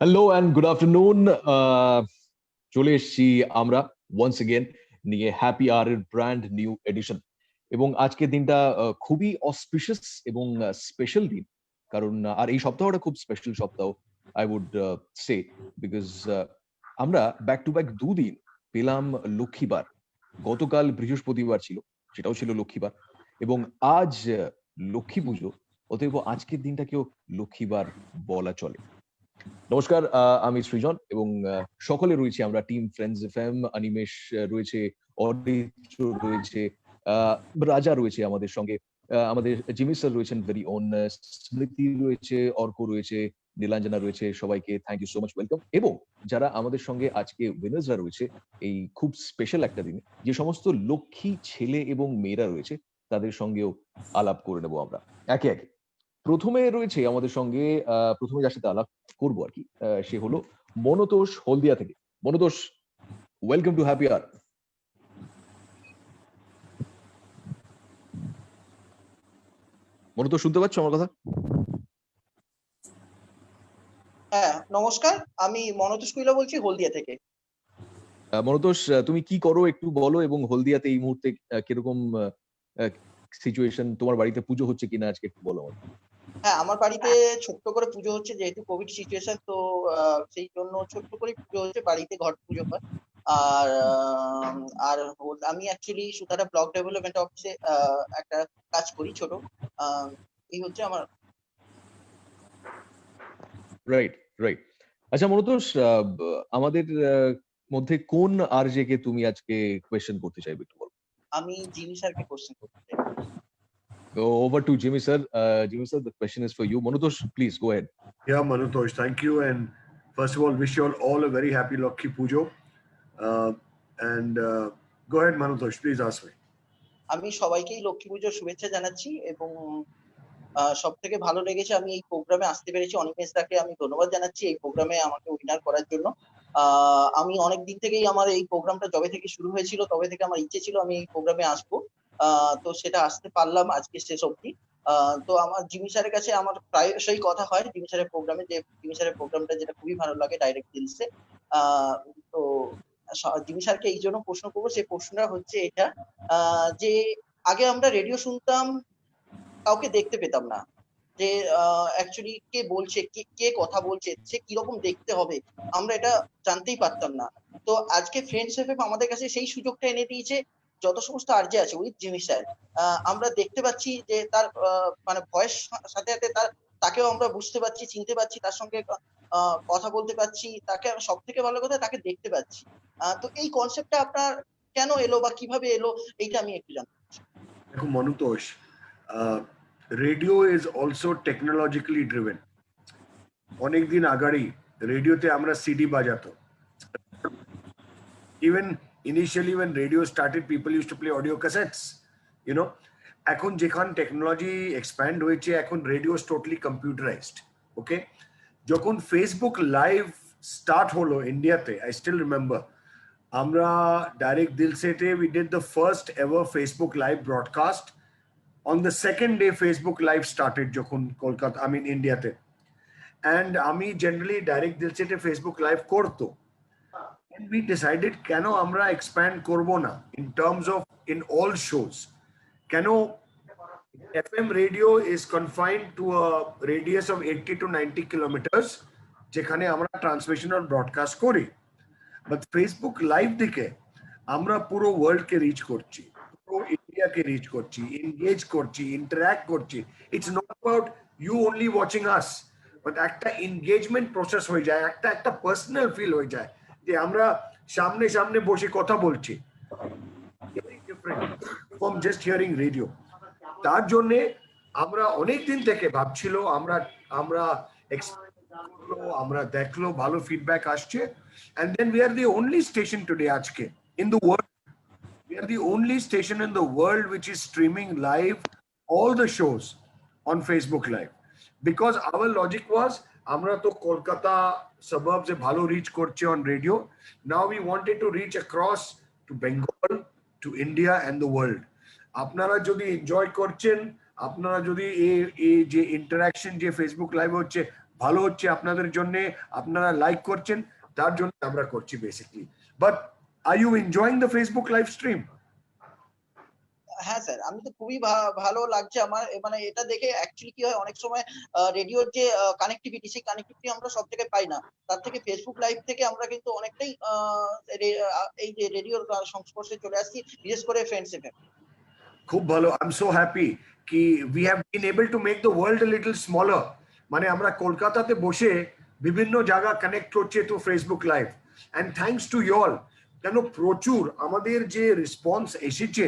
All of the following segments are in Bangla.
Hello and good afternoon. চলে এসেছি আমরা ওয়ান্স এগেন নিয়ে হ্যাপি আওয়ার এর ব্র্যান্ড নিউ এডিশন। এবং আজকের দিনটা খুবই অসপিশিয়াস এবং স্পেশাল দিন, কারণ আর এই সপ্তাহটা খুব স্পেশাল সপ্তাহ আই উড সে, বিকজ আমরা ব্যাক টু ব্যাক দুদিন পেলাম লক্ষ্মীবার। গতকাল বৃহস্পতিবার ছিল, সেটাও ছিল লক্ষ্মীবার, এবং আজ লক্ষ্মী পুজো। অতএব আজকের দিনটাকেও লক্ষ্মীবার বলা চলে। নমস্কার, আমি সৃজন এবং সকলে রয়েছে আমরা টিম ফ্রেন্ডস এফএম। অনিমেষ রয়েছে, অরিত্র রয়েছে, রাজা রয়েছে আমাদের সঙ্গে, আমাদের জিমি স্যার রয়েছেন ভেরি ওন, স্মৃতি রয়েছে, অর্ক রয়েছে, নীলাঞ্জনা রয়েছে। সবাইকে thank you so much, welcome. এবং যারা আমাদের সঙ্গে আজকে উইনার্সরা রয়েছে এই খুব স্পেশাল একটা দিনে, যে সমস্ত লক্ষ্মী ছেলে এবং মেয়েরা রয়েছে তাদের সঙ্গেও আলাপ করে নেবো আমরা একে একে। প্রথমে রয়েছে আমাদের সঙ্গে, প্রথমে যার সাথে আলাপ করবো আর কি, সে হলো মনতোষ হলদিয়া থেকে। Monotosh, welcome to happy hour. Monotosh, শুনতে পাচ্ছ আমার কথা? হ্যাঁ, নমস্কার। আমি মনতোষ কৈলা বলছি হলদিয়া থেকে। মনতোষ, তুমি কি করো একটু বলো, এবং হলদিয়াতে এই মুহূর্তে কিরকম সিচুয়েশন, তোমার বাড়িতে পুজো হচ্ছে কিনা আজকে একটু বলো আমাকে। হ্যাঁ, আমার বাড়িতে ছোট্ট করে পুজো হচ্ছে, যেহেতু কোভিড সিচুয়েশন, তো সেই জন্য ছোট্ট করে পুজো হচ্ছে, বাড়িতে ঘট পুজো হয়। আর আমি অ্যাকচুয়ালি সুতারা ব্লক ডেভেলপমেন্ট অফিসে একটা কাজ করি ছোট। এই হচ্ছে আমার। Right, right. আচ্ছা মনতোষ, আমাদের মধ্যে কোন আরজে কে তুমি আজকে কোয়েশ্চেন করতে চাইবে একটু বলো। আমি জিমি স্যারকে কোশ্চেন করতে চাই। Go over to Jimmy sir. Jimmy sir, the question is for you. Manutosh, please go ahead. Yeah, Manutosh, thank you. And first of all, wish you all a very happy Lakhi Pujo. And go ahead, Manutosh, please ask me. আমি সবাইকেই লক্ষ্মী পুজোর শুভেচ্ছা জানাচ্ছি, এবং সব থেকে ভালো লেগেছে আমি এই প্রোগ্রামে আসতে পেরেছি। অনিমেষ দাকে আমি ধন্যবাদ জানাচ্ছি এই প্রোগ্রামে আমাকে উইনার করার জন্য। আমি অনেক দিন থেকেই আমার এই প্রোগ্রামটা যবে থেকে শুরু হয়েছিল তবে থেকে আমার ইচ্ছে ছিল আমি এই প্রোগ্রামে আসবো। তো সেটা আসতে পারলাম আজকে শেষ অবধি। তো আমার জিমি স্যারের কাছে আমার প্রায়শই কথা হয় জিমি স্যারের প্রোগ্রামে, যে জিমি স্যারের প্রোগ্রামটা যেটা খুবই ভালো লাগে, ডাইরেক্ট দিলসে। তো জিমি স্যারকে এই জন্য প্রশ্ন করবো, সেই প্রশ্নটা হচ্ছে এটা, যে আগে আমরা রেডিও শুনতাম, কাউকে দেখতে পেতাম না, যে অ্যাকচুয়ালি কে বলছে, কে কথা বলছে, সে কিরকম দেখতে হবে, আমরা এটা জানতেই পারতাম না। তো আজকে ফ্রেন্ডস এফএম আমাদের কাছে সেই সুযোগটা এনে দিয়েছে। যত সমস্ত আরজে আছে উইথ জিমি স্যার, আমরা দেখতে পাচ্ছি যে তার মানে ভয়েস সাথে সাথে তাকেও আমরা বুঝতে পারছি, চিনতে পারছি, তার সঙ্গে কথা বলতে পারছি, তাকে সব থেকে ভালো কথা তাকে দেখতে পাচ্ছি। তো এই কনসেপ্টটা আপনার কেন এলো বা কিভাবে এলো, এইটা আমি একটু জানতে চাই। দেখো Manutosh, radio is also technologically driven. অনেকদিন আগারই রেডিওতে আমরা সিডি বাজাতো। Even initially when radio started, people used to play audio cassettes, you know. এখন যেখান টেকনোলজি এক্সপ্যান্ড হয়েছে, এখন radio is totally computerised. Okay, যখন ফেসবুক লাইভ স্টার্ট হলো ইন্ডিয়াতে, আই স্টিল রিমেম্বার, আমরা ডাইরেক্ট দিলসেতে we did the first ever Facebook live broadcast on the second day Facebook live started, যখন কলকাতা, আই মিন ইন্ডিয়াতে। অ্যান্ড আমি জেনারেলি ডাইরেক্ট দিলসেতে ফেসবুক লাইভ করতো। And we decided কেন আমরা expand করবো না in terms of in all shows. কেন FM radio is confined to a radius of 80 to 90 kilometers যেখানে আমরা ট্রান্সমিশন আর ব্রডকাস্ট করি, বাট ফেসবুক লাইভ দিকে আমরা পুরো ওয়ার্ল্ডকে রিচ করছি, পুরো ইন্ডিয়াকে রিচ করছি, এনগেজ করছি, ইন্টারঅ্যাক্ট করছি। It's not about you only watching us, but একটা এনগেজমেন্ট প্রসেস হয়ে যায়, একটা পার্সোনাল ফিল হয়ে যায় যে আমরা সামনে সামনে বসে কথা বলছি। Very different from just hearing radio. তার জন্য আমরা অনেক দিন থেকে ভাবছিল, আমরা আমরা দেখলো ভালো ফিডব্যাক আসছে, and then we are the only station today আজকে in the world, we are the only station in the world which is streaming live all the shows on Facebook live, because our logic was আমরা তো কলকাতা suburbs এ ভালো রিচ করছি on radio, now we wanted to reach across to Bengal, to India and the world. আপনারা যদি এনজয় করছেন, আপনারা যদি এই যে ইন্টারাকশন যে ফেসবুক লাইভ হচ্ছে ভালো হচ্ছে আপনাদের জন্য, আপনারা লাইক করছেন, তার জন্য আমরা করছি basically. But are you enjoying the Facebook live stream? হ্যাঁ স্যার, আমি তো খুবই ভালো লাগছে আমার। মানে এটা দেখে অ্যাকচুয়ালি কি হয়, অনেক সময় রেডিওর যে কানেক্টিভিটি, সেই কানেক্টিভিটি আমরা সব জায়গায় পাই না। তার থেকে ফেসবুক লাইভ থেকে আমরা কিন্তু অনেকটাই এই যে রেডিওর সংস্পর্শে চলে আসছি, বিশেষ করে ফ্রেন্ডস এফএম। খুব ভালো, আই এম সো হ্যাপি কি we have been able to make the world a little smaller. মানে আমরা কলকাতাতে বসে বিভিন্ন জায়গা কানেক্ট করছে তো Facebook live, and thanks to you'll. কেন প্রচুর আমাদের যে রেসপন্স এসেছে,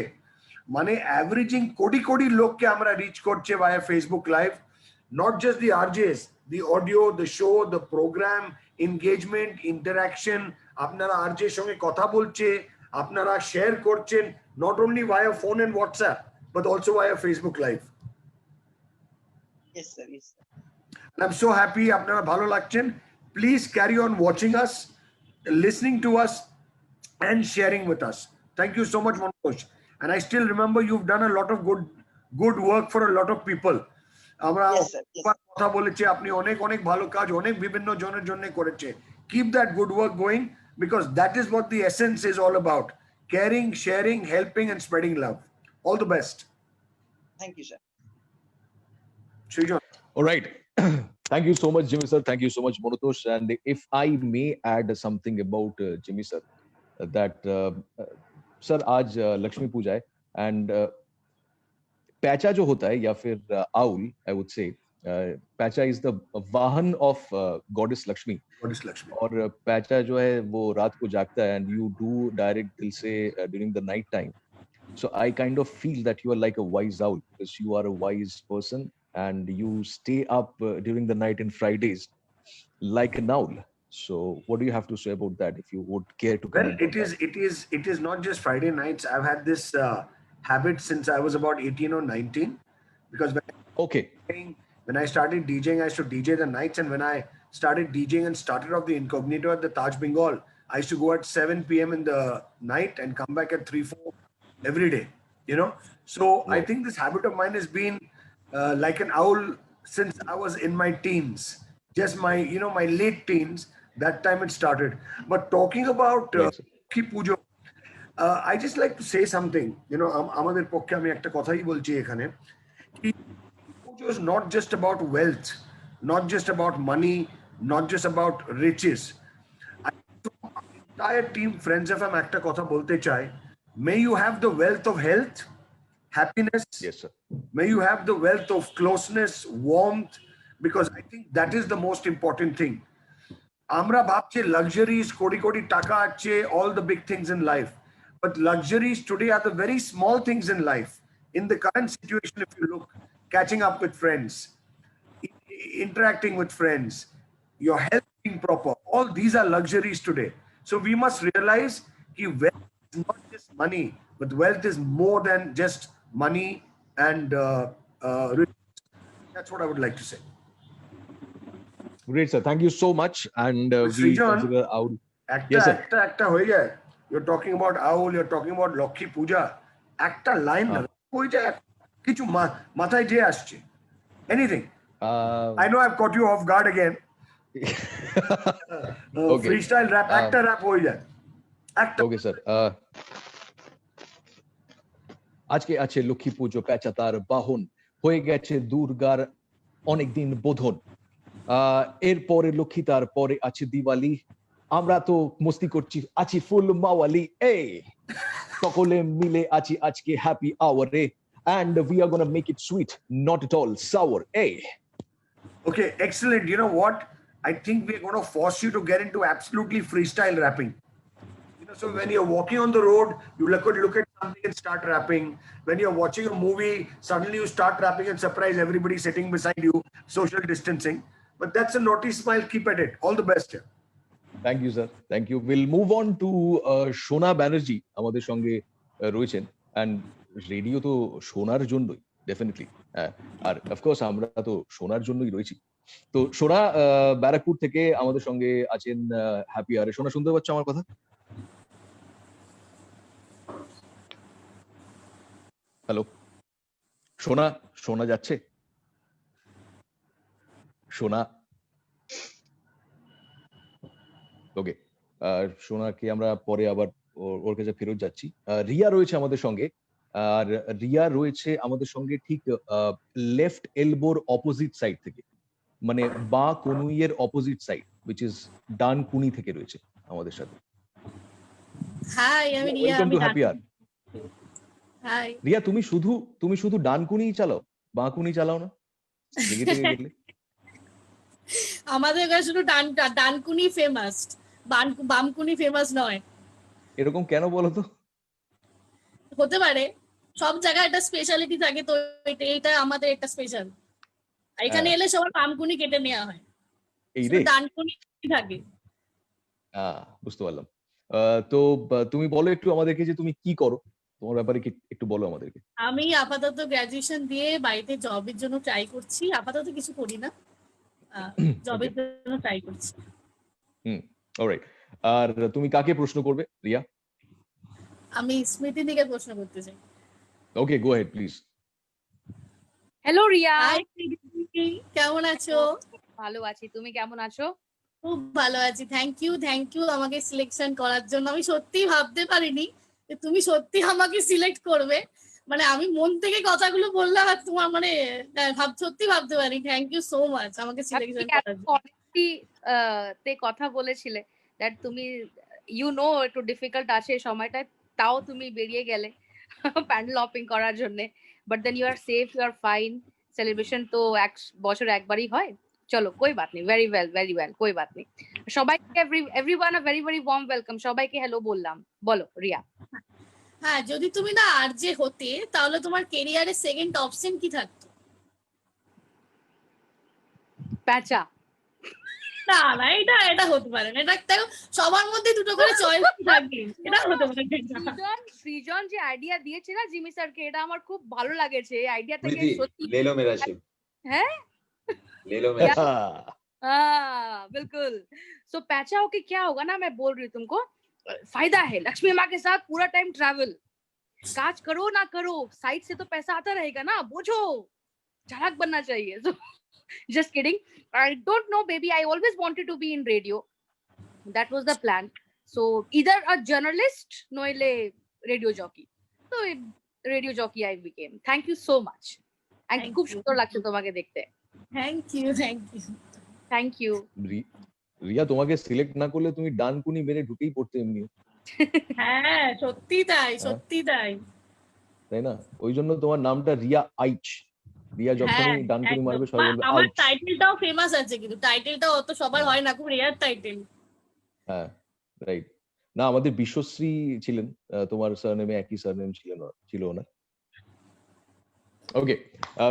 মানে অ্যাভারেজিং কোটি কোটি লোককে আমরা রিচ করছে via Facebook live. Not just the RJs, the audio, the show, the programme, engagement, interaction, আপনারা আরজের সঙ্গে কথা বলছে, আপনারা শেয়ার করছেন, not only via phone and WhatsApp, but also via Facebook Live. Yes sir, yes sir. And I'm so happy আপনারা ভালো লাগছেন। Please carry on watching us, listening to us, and sharing with us. Thank you so much, Manoj. And I still remember you've done a lot of good work for a lot of people. আমরা ইয়েস স্যার, ইয়েস। কথা বলেছি, আপনি অনেক অনেক ভালো কাজ অনেক বিভিন্ন জনের জন্য করেছে। Keep that good work going, because that is what the essence is all about. Caring, sharing, helping, and spreading love. All the best. Thank you sir. Srijan. All right. Thank you so much, Jimmy sir. Thank you so much, Monotosh. And if I may add something about Jimmy sir, that sir, आज लक्ष्मी पूजा है, and पैचा जो होता है या फिर owl, I would say, पैचा is the वाहन of goddess Lakshmi. Goddess Lakshmi. और पैचा जो है वो रात को जागता है, and you do direct दिल से during the night time. So I kind of feel that you are like a wise owl, because you are a wise person and you stay up during the night in Fridays like an owl. So what do you have to say about that, if you would care to Well, comment on that? it is not just Friday nights. I've had this habit since I was about 18 or 19, because Okay. when I started DJing, I used to DJ the nights, and when I started DJing and started off the Incognito at the Taj Bengal, I used to go at 7 p.m. in the night and come back at 3, 4 every day, you know. So I think this habit of mine has been like an owl since I was in my teens, just my, you know, my late teens. That time it started. But talking about Right, sir. Lakshmi Pujo, I just like to say something, you know, আমাদের পক্ষে আমি একটা কথাই বলছি এখানে, কি Pujo is not just about wealth, not just about money, not just about riches. Entire team Friends FM একটা কথা বলতে চাই, may you have the wealth of health, happiness. Yes, sir. May you have the wealth of closeness, warmth, because I think that is the most important thing. আমরা ভাবছি luxuries, কোটি কোটি টাকা আছে, all the big things in life. But luxuries today are the very small things in life. In the current situation, if you look, catching up with friends, interacting with friends, your health being proper, all these are luxuries today. So we must realize that wealth is not just money, but wealth is more than just money and riches. That's what I would like to say. Great, sir. Thank you so much. And we Srijan, consider our Yes, একটা হয়ে যায়। You're talking about owl, you're talking about Lakshmi Puja. একটা লাইন হয়ে যায়, কিছু মাথায় যে আসছে। Anything. I know I've caught you off guard again. Okay. Freestyle rap, একটা rap হয়ে যায়। একটা। Okay, sir. আজকে আছে লক্ষ্মী পুজো, পেঁচা তার বাহন, হয়ে গেছে দুর্গার অনেক দিন বোধন। এরপরে লক্ষ্মী, তার পরে আছে দিওয়ালি, আমরা তো মস্তি করছি, আছি ফুল মাওয়ালি। এই সকলে মিলে আছি আজকে happy আওয়ারে, and we are going to make it sweet, not at all sour. Hey. Okay, excellent. You know what? I think we're going to force you to get into absolutely freestyle rapping. You know, so when you're walking on the road, you look at something and start rapping. When you're watching a movie, suddenly you start rapping and surprise everybody sitting beside you, social distancing. But that's a naughty smile. Keep at it. All the best here. Thank you, sir. Thank you. We'll move on to Shona Banerjee আমাদের সঙ্গে রয়েছেন, and রেডিও তো শোনার জন্যই, ডেফিনেটলি। আর অফকোর্স আমরা তো শোনার জন্যই রয়েছি। তো সোনা ব্যারাকপুর থেকে আমাদের সঙ্গে আছেন হ্যাপি আওয়ারে। সোনা, শুনতে পাচ্ছ আমার কথা? হ্যালো সোনা, শোনা যাচ্ছে? সোনা ওকে, সোনাকে আমরা পরে আবার ওর কাছে ফেরত যাচ্ছি। রিয়া রয়েছে আমাদের সঙ্গে। আর রিয়া রয়েছে আমাদের সঙ্গে ঠিক লেফট এলবোর অপোজিট সাইড থেকে, মানে বা কনুইয়ের অপোজিট সাইড, হুইচ ইজ ডান কুনি থেকে রয়েছে আমাদের সাথে। হাই, আমি রিয়া। ওয়েলকাম আমি to happy hour. Hi. Riya, তুমি শুধু ডান কুনি চালাও, বাঁ কুনি চালাও না? লেগে টেগে গেলে। আমাদের কাছে শুধু ডানকুনি ফেমাস, বামকুনি ফেমাস নয়। এরকম কেন বলো তো? হতে পারে, সব জায়গায় একটা স্পেশালিটি থাকে, তো এইটা আমাদের একটা স্পেশাল। এখানে এলে সবার বামকুনি কেটে নেওয়া হয়, এই শুধু রে, ডানকুনি থাকে। বুঝতে পারলাম। তো তুমি বলো একটু আমাদেরকে যে তুমি কি করো, তোমার ব্যাপারে একটু বলো আমাদেরকে। আমি আপাতত গ্রাজুয়েশন দিয়ে বাড়িতে জবের জন্য ট্রাই করছি। আপাতত কিছু করি না, জবের জন্য ট্রাই করছি। অলরাইট। আর তুমি কাকে প্রশ্ন করবে রিয়া? আমি স্মৃতি দিকে প্রশ্ন করতে চাই। Okay, go ahead please. Hello Riya, hi Smriti, কেমন আছো? ভালো আছি, তুমি কেমন আছো? খুব ভালো আছি, থ্যাংক ইউ আমাকে সিলেকশন করার জন্য। আমি সত্যি ভাবতে পারিনি যে তুমি সত্যি আমাকে সিলেক্ট করবে। মানে আমি মন থেকে কথাগুলো বললাম, আর তোমার মানে সত্যি ভাবতে পারি। থ্যাংক ইউ সো মাচ আমাকে সিলেকশন করার জন্য। অনেকটি তে কথা বলেছিলে দ্যাট তুমি একটু ডিফিকাল্ট আছে এই সময়টায়, তাও তুমি বেরিয়ে গেলে প্যান্ডেল হপিং করার জন্য। But then you are safe, you are fine. Celebration তো বছর একবারই হয়। চলো, কই বাত নেই, ভেরি ওয়েল, কই বাত নেই। সবাইকে everyone a very warm welcome. সবাইকে হ্যালো বললাম। বলো রিয়া। হ্যাঁ, যদি তুমি না আরজে হতে, তাহলে তোমার কেরিয়ারে সেকেন্ড অপশন কি থাকতো? প্যাচা। না না, এটা হতে পারে না। এটা দেখো, সবার মধ্যে দুটো করে চয়েস থাকে, এটা হতে পারে না। সৃজন যে আইডিয়া দিয়েছে না জিমি স্যারকে, এটা আমার খুব ভালো লাগেছে। এই আইডিয়া থেকে সত্যি ले लो मेरा शिप, হ্যাঁ, ले लो मेरा शिप। हाँ बिल्कुल। सो पैचा होके क्या होगा ना, मैं बोल रही हूँ तुमको, फायदा है लक्ष्मी माँ के साथ पूरा टाइम ट्रैवल। काज करो ना करो, साइड से तो पैसा आता रहेगा ना, बोझो चालाक बनना चाहिए। So just kidding, I don't know baby, I always wanted to be in radio, that was the plan. So either a journalist noile radio jockey, so radio jockey I became. Thank you so much, and Thank খুব you. সুন্দর লাগছে তোমাকে দেখতে। Thank you. রিয়া, তোমাকে সিলেক্ট না করলে তুমি ডান কুনি মেরে ঢুকেই পড়তে এমনি, হ্যাঁ সত্যি তাই, তাই না? ওই জন্য তোমার নামটা রিয়া আইচ। রিয়া যখনই ডান কুনি মারবে সবাই বলবে আমার আউচ। টাইটেলটাও ফেমাস আছে, কিন্তু টাইটেলটাও অত সবার হয় না, খুব রেয়ার টাইটেল। হ্যাঁ, রাইট। না, আমাদের বিশ্বশ্রী ছিলেন, তোমার সারনেমে একই সারনেম ছিল ওনার। Okay,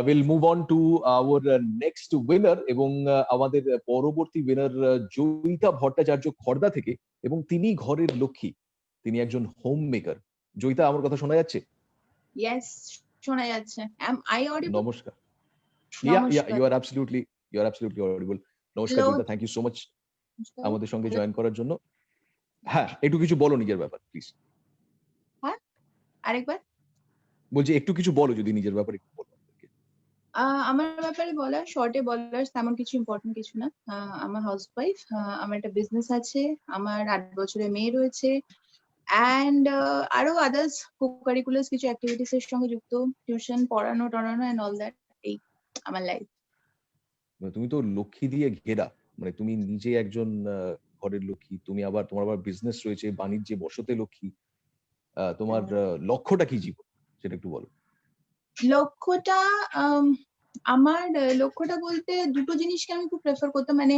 will move on to our next winner, এবং আমাদের পরবর্তী উইনার জয়িতা ভট্টাচার্য খড়দা থেকে, এবং তিনি ঘরের লক্ষ্মী, তিনি একজন হোম মেকার। জয়িতা, আমার কথা শোনা যাচ্ছে? Yes, শোনা যাচ্ছে. Am I audible? নমস্কার। Yeah, নমস্কার. you are absolutely audible. নমস্কার Hello. Joyita, thank you so much নমস্কার. আমাদের সঙ্গে জয়েন করার জন্য। হ্যাঁ, একটু কিছু বলো নিজের ব্যাপার প্লিজ। আরেকবার? বলছি একটু কিছু বলো, যদি নিজের ব্যাপারে একটু বলো। আমার ব্যাপারে বলার, শর্টে বলার তেমন কিছু ইম্পর্টেন্ট কিছু না। আমার হাউসওয়াইফ, আমার একটা বিজনেস আছে, আমার 8 বছরের মেয়ে রয়েছে, অ্যান্ড আরো আদার্স কো-কারিকুলার কিছু অ্যাক্টিভিটিস এর সঙ্গে যুক্ত, টিউশন পড়ানো টড়ানো এন্ড অল দ্যাট। এই আমার লাইফ। তুমি তো লক্ষ্মী দিয়ে ঘেরা, মানে তুমি নিজে একজন ঘরের লক্ষ্মী, তোমার আবার বিজনেস রয়েছে, বাণিজ্যে বসতে লক্ষ্মী। তোমার লক্ষ্যটা কি জীবন, সেটা একটু বলো। লক্ষ্যটা আমার লক্ষ্যটা বলতে দুটো জিনিসকে আমি খুব প্রেফার করতাম। মানে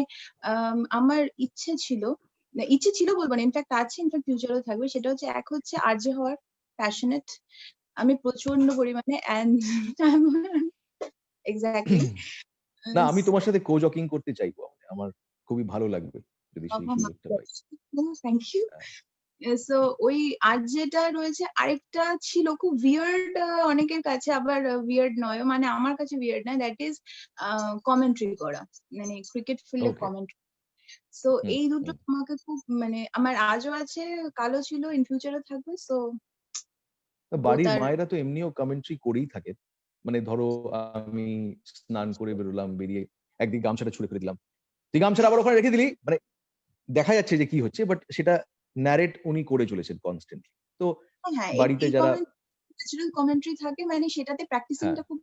আমার ইচ্ছে ছিল বলবো না, ইনফ্যাক্ট আছে, ইনফ্যাক্ট ফিউচারও থাকবে। সেটা হচ্ছে, এক হচ্ছে আরজে হওয়ার প্যাশনেট আমি প্রচন্ড পরিমাণে, এক্স্যাক্টলি। না, আমি তোমার সাথে কো-জকিং করতে চাইবো, আমার খুবই ভালো লাগবে যদি সেই সুযোগটা পাই। Thank you. সো ওই আর যেটা রয়েছে, আরেকটা ছিল খুব উইয়ার্ড অনেকের কাছে, আবার উইয়ার্ড নয়, মানে আমার কাছে উইয়ার্ড না, দ্যাট ইজ কমেন্ট্রি করা, মানে ক্রিকেট ফিল্ডে Okay. কমেন্ট্রি। সো এই দুটো আমাকে খুব, মানে আমার আজও আছে, কালও ছিল, ইন ফিউচারও থাকবে। সো বাড়ির তার- মায়েরা তো এমনিও কমেন্ট্রি করেই থাকে। মানে ধরো আমি স্নান করে বেরোলাম, বেরিয়ে একদিন গামছাটা ছুঁড়ে ফেলে দিলাম, তুই গামছাটা আবার ওখানে রেখে দিলি, মানে দেখা যাচ্ছে যে কি হচ্ছে, বাট সেটা ন্যারেট উনি করে চলেছেন কনস্ট্যান্টলি। তো হ্যাঁ, বাড়িতে এই যারা ন্যাচারাল কমেন্ট্রি থাকে, মানে সেটাতে প্র্যাকটিসিংটা হ্যাঁ, খুব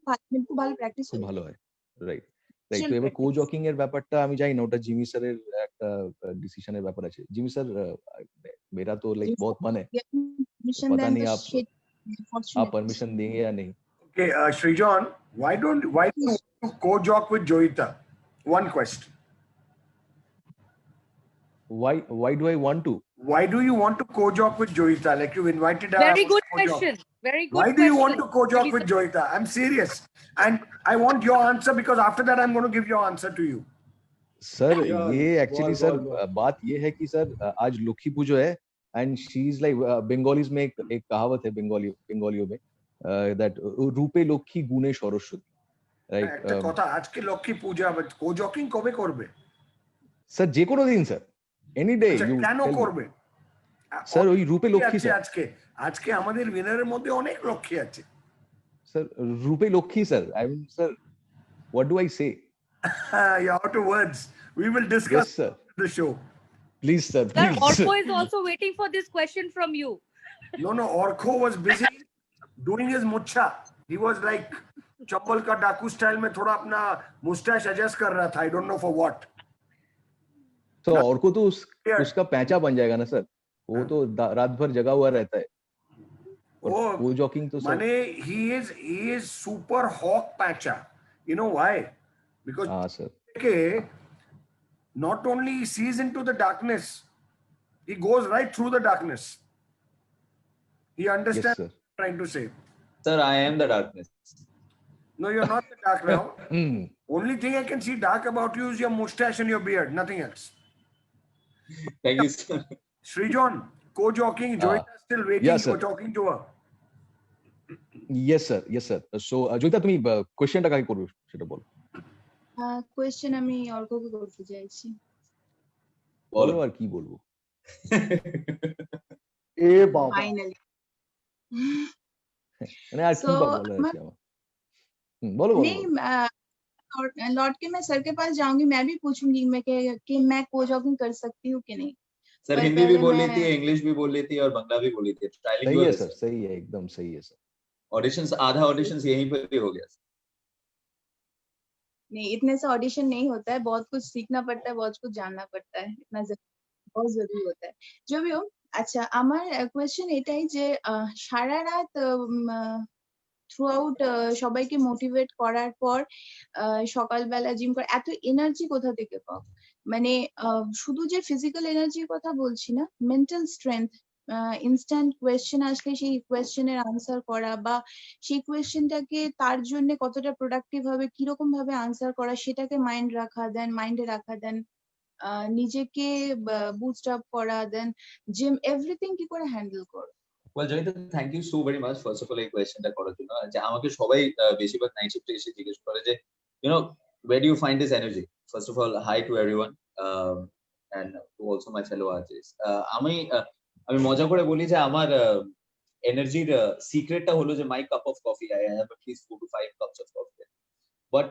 ভালো প্র্যাকটিস খুব হয়ে ভালো যায়। হয়। Right, right. তো ন্যাচারাল এবার প্র্যাকটিস। কো-জকিং এর ব্যাপারটা আমি জানি না, ওটা জিমি স্যারের একটা ডিসিশনের ব্যাপার আছে। জিমি স্যার मेरा तो लाइक बहुत मन है, तो परमिशन पता देन नहीं तो आप शिट फॉर्चुनेट। परमिशन देंगे या नहीं। Okay, Srijan, why do you want to co-jock with Joyita? One question. Why do I want to? Why do you want to co-jock with Joyita? Like you invited her. I Very want good to co-jock. question. Very good Why do you want to question. co-jock Very with Joyita? I'm serious. And I want your answer because after that I'm going to give your answer to you. Sir Yeah, ये एक्चुअली बोल, सर बोल, बोल। बात ये है कि सर आज लक्ष्मी पूजो है, and she is like Bengalis में एक कहावत है बंगालियों में, दैट रूपे लक्ष्मी गुणे सरस्वती, राइट। একটা কথা, আজকে লক্ষ্মী পূজা, co-jocking কবে করবে? স্যার যে কোনো দিন স্যার, এনি ডে আচ্ছা, ইউ কেন টেল মি। করবে? স্যার ওই রূপে অনেক লক্ষ্মী আছে স্যার, আজকে আজকে আমাদের উইনারের মধ্যে অনেক লক্ষ্মী আছে। স্যার রূপে Lakshmi sir, I mean sir what do I say? You're out of words. We will discuss yes sir, the show. Please sir, Sir, please. Orko is also waiting for this question from you. No, Orko was busy doing his mucha. He was like चप्पल का डाकू स्टाइल में थोड़ा अपना मुस्टैच एडजस्ट कर रहा था. I don't know for what. तो और को तो Yeah. उसका पैंचा बन जाएगा ना सर, वो तो रात भर जगा हुआ रहता है। और Oh, वो जॉकिंग तो सर, माने he is super hawk patcha. You know why? Because हाँ sir, okay, not only he sees into the darkness, he goes right through the darkness. He yes understands sir. what I'm trying to say. Sir, I am the darkness. No, you're not the dark now. Hmm, Only thing I can see dark about you is your mustache and your beard, nothing else. Thank you, sir. Srijan, co-jockeying, Joyita is still waiting. yes, sir. You're talking to her. yes sir, yes sir। So Joyita তুমি কোশ্চেনটা কাকে করবে সেটা বলো। কোয়েশ্চেন আমি অর্ককে করতে চাইছি। বলো আর কি বলবো। ए बाबा। ফাইনালি। মানে আর কি So, বা বলার আছে আমার। বলো বলো नहीं বলো। लौट के मैं सर के पास जाऊंगी, मैं भी पूछूंगी कि मैं को-जॉकिंग कर सकती हूँ कि नहीं। सर पर हिंदी भी पहले बोल मैं- लेती है, इंग्लिश भी बोल लेती है और बांग्ला भी बोल लेती है। सही ट्राइलिंगुअल है है सर, सर। सही है, एकदम सही है सर। ऑडिशंस, आधा ऑडिशंस यहीं पर भी हो गया। नहीं, इतने से ऑडिशन नहीं होता है, बहुत कुछ सीखना पड़ता है, बहुत कुछ जानना पड़ता है, बहुत जरूरी होता है। जो भी हो, আচ্ছা আমার কোয়েশ্চেন এটাই যে সারা রাত থ্রু আউট সবাইকে মোটিভেট করার পর সকালবেলা জিম করে এত এনার্জি কোথা থেকে পাও? মানে শুধু যে ফিজিক্যাল এনার্জির কথা বলছি না, মেন্টাল স্ট্রেংথ, ইনস্ট্যান্ট কোয়েশ্চেন আসলে সেই কোয়েশ্চেনের আনসার করা বা সেই কোয়েশ্চেনটাকে তার জন্য কতটা প্রোডাক্টিভ হবে, কিরকম ভাবে আনসার করা, সেটাকে মাইন্ডে রাখা দেন নিজেকে বুস্ট আপ করা, দেন জিম এভরিথিং কি করে হ্যান্ডেল করো? Well, Joyita, thank you so very much first of all এই কোয়েশ্চেনটা করার জন্য। যে আমাকে সবাই বেশিরভাগ নাইট শিফটে এসে জিজ্ঞেস করে যে where do you find this energy? First of all, hi to everyone and to also my fellow artists. আমি মজা করে বলি যে আমার এনার্জির সিক্রেটটা হলো যে my cup of coffee, I have at least 4 to 5 cups of coffee. But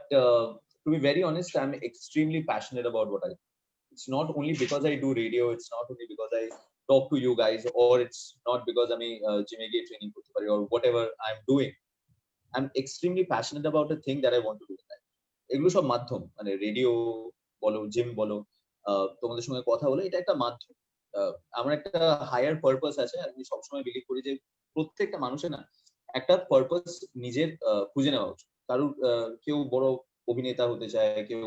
to be very honest, I'm extremely passionate about what I do. It's not only because I do radio, it's not only because I talk to you guys, or it's not because I'm gym training or whatever I'm doing. I'm extremely passionate about a thing that I want to do in life. এগুলো সব মাধ্যম, মানে রেডিও বলো, জিম বলো, তোমাদের সঙ্গে কথা বলে, এটা একটা মাধ্যম। আমার একটা হায়ার পারপাস আছে। আমি সবসময় বিলিভ করি যে প্রত্যেকটা মানুষের না একটা পারপাস নিজের খুঁজে নেওয়া উচিত। কারোর কেউ বড় অভিনেতা হতে চায়, কেউ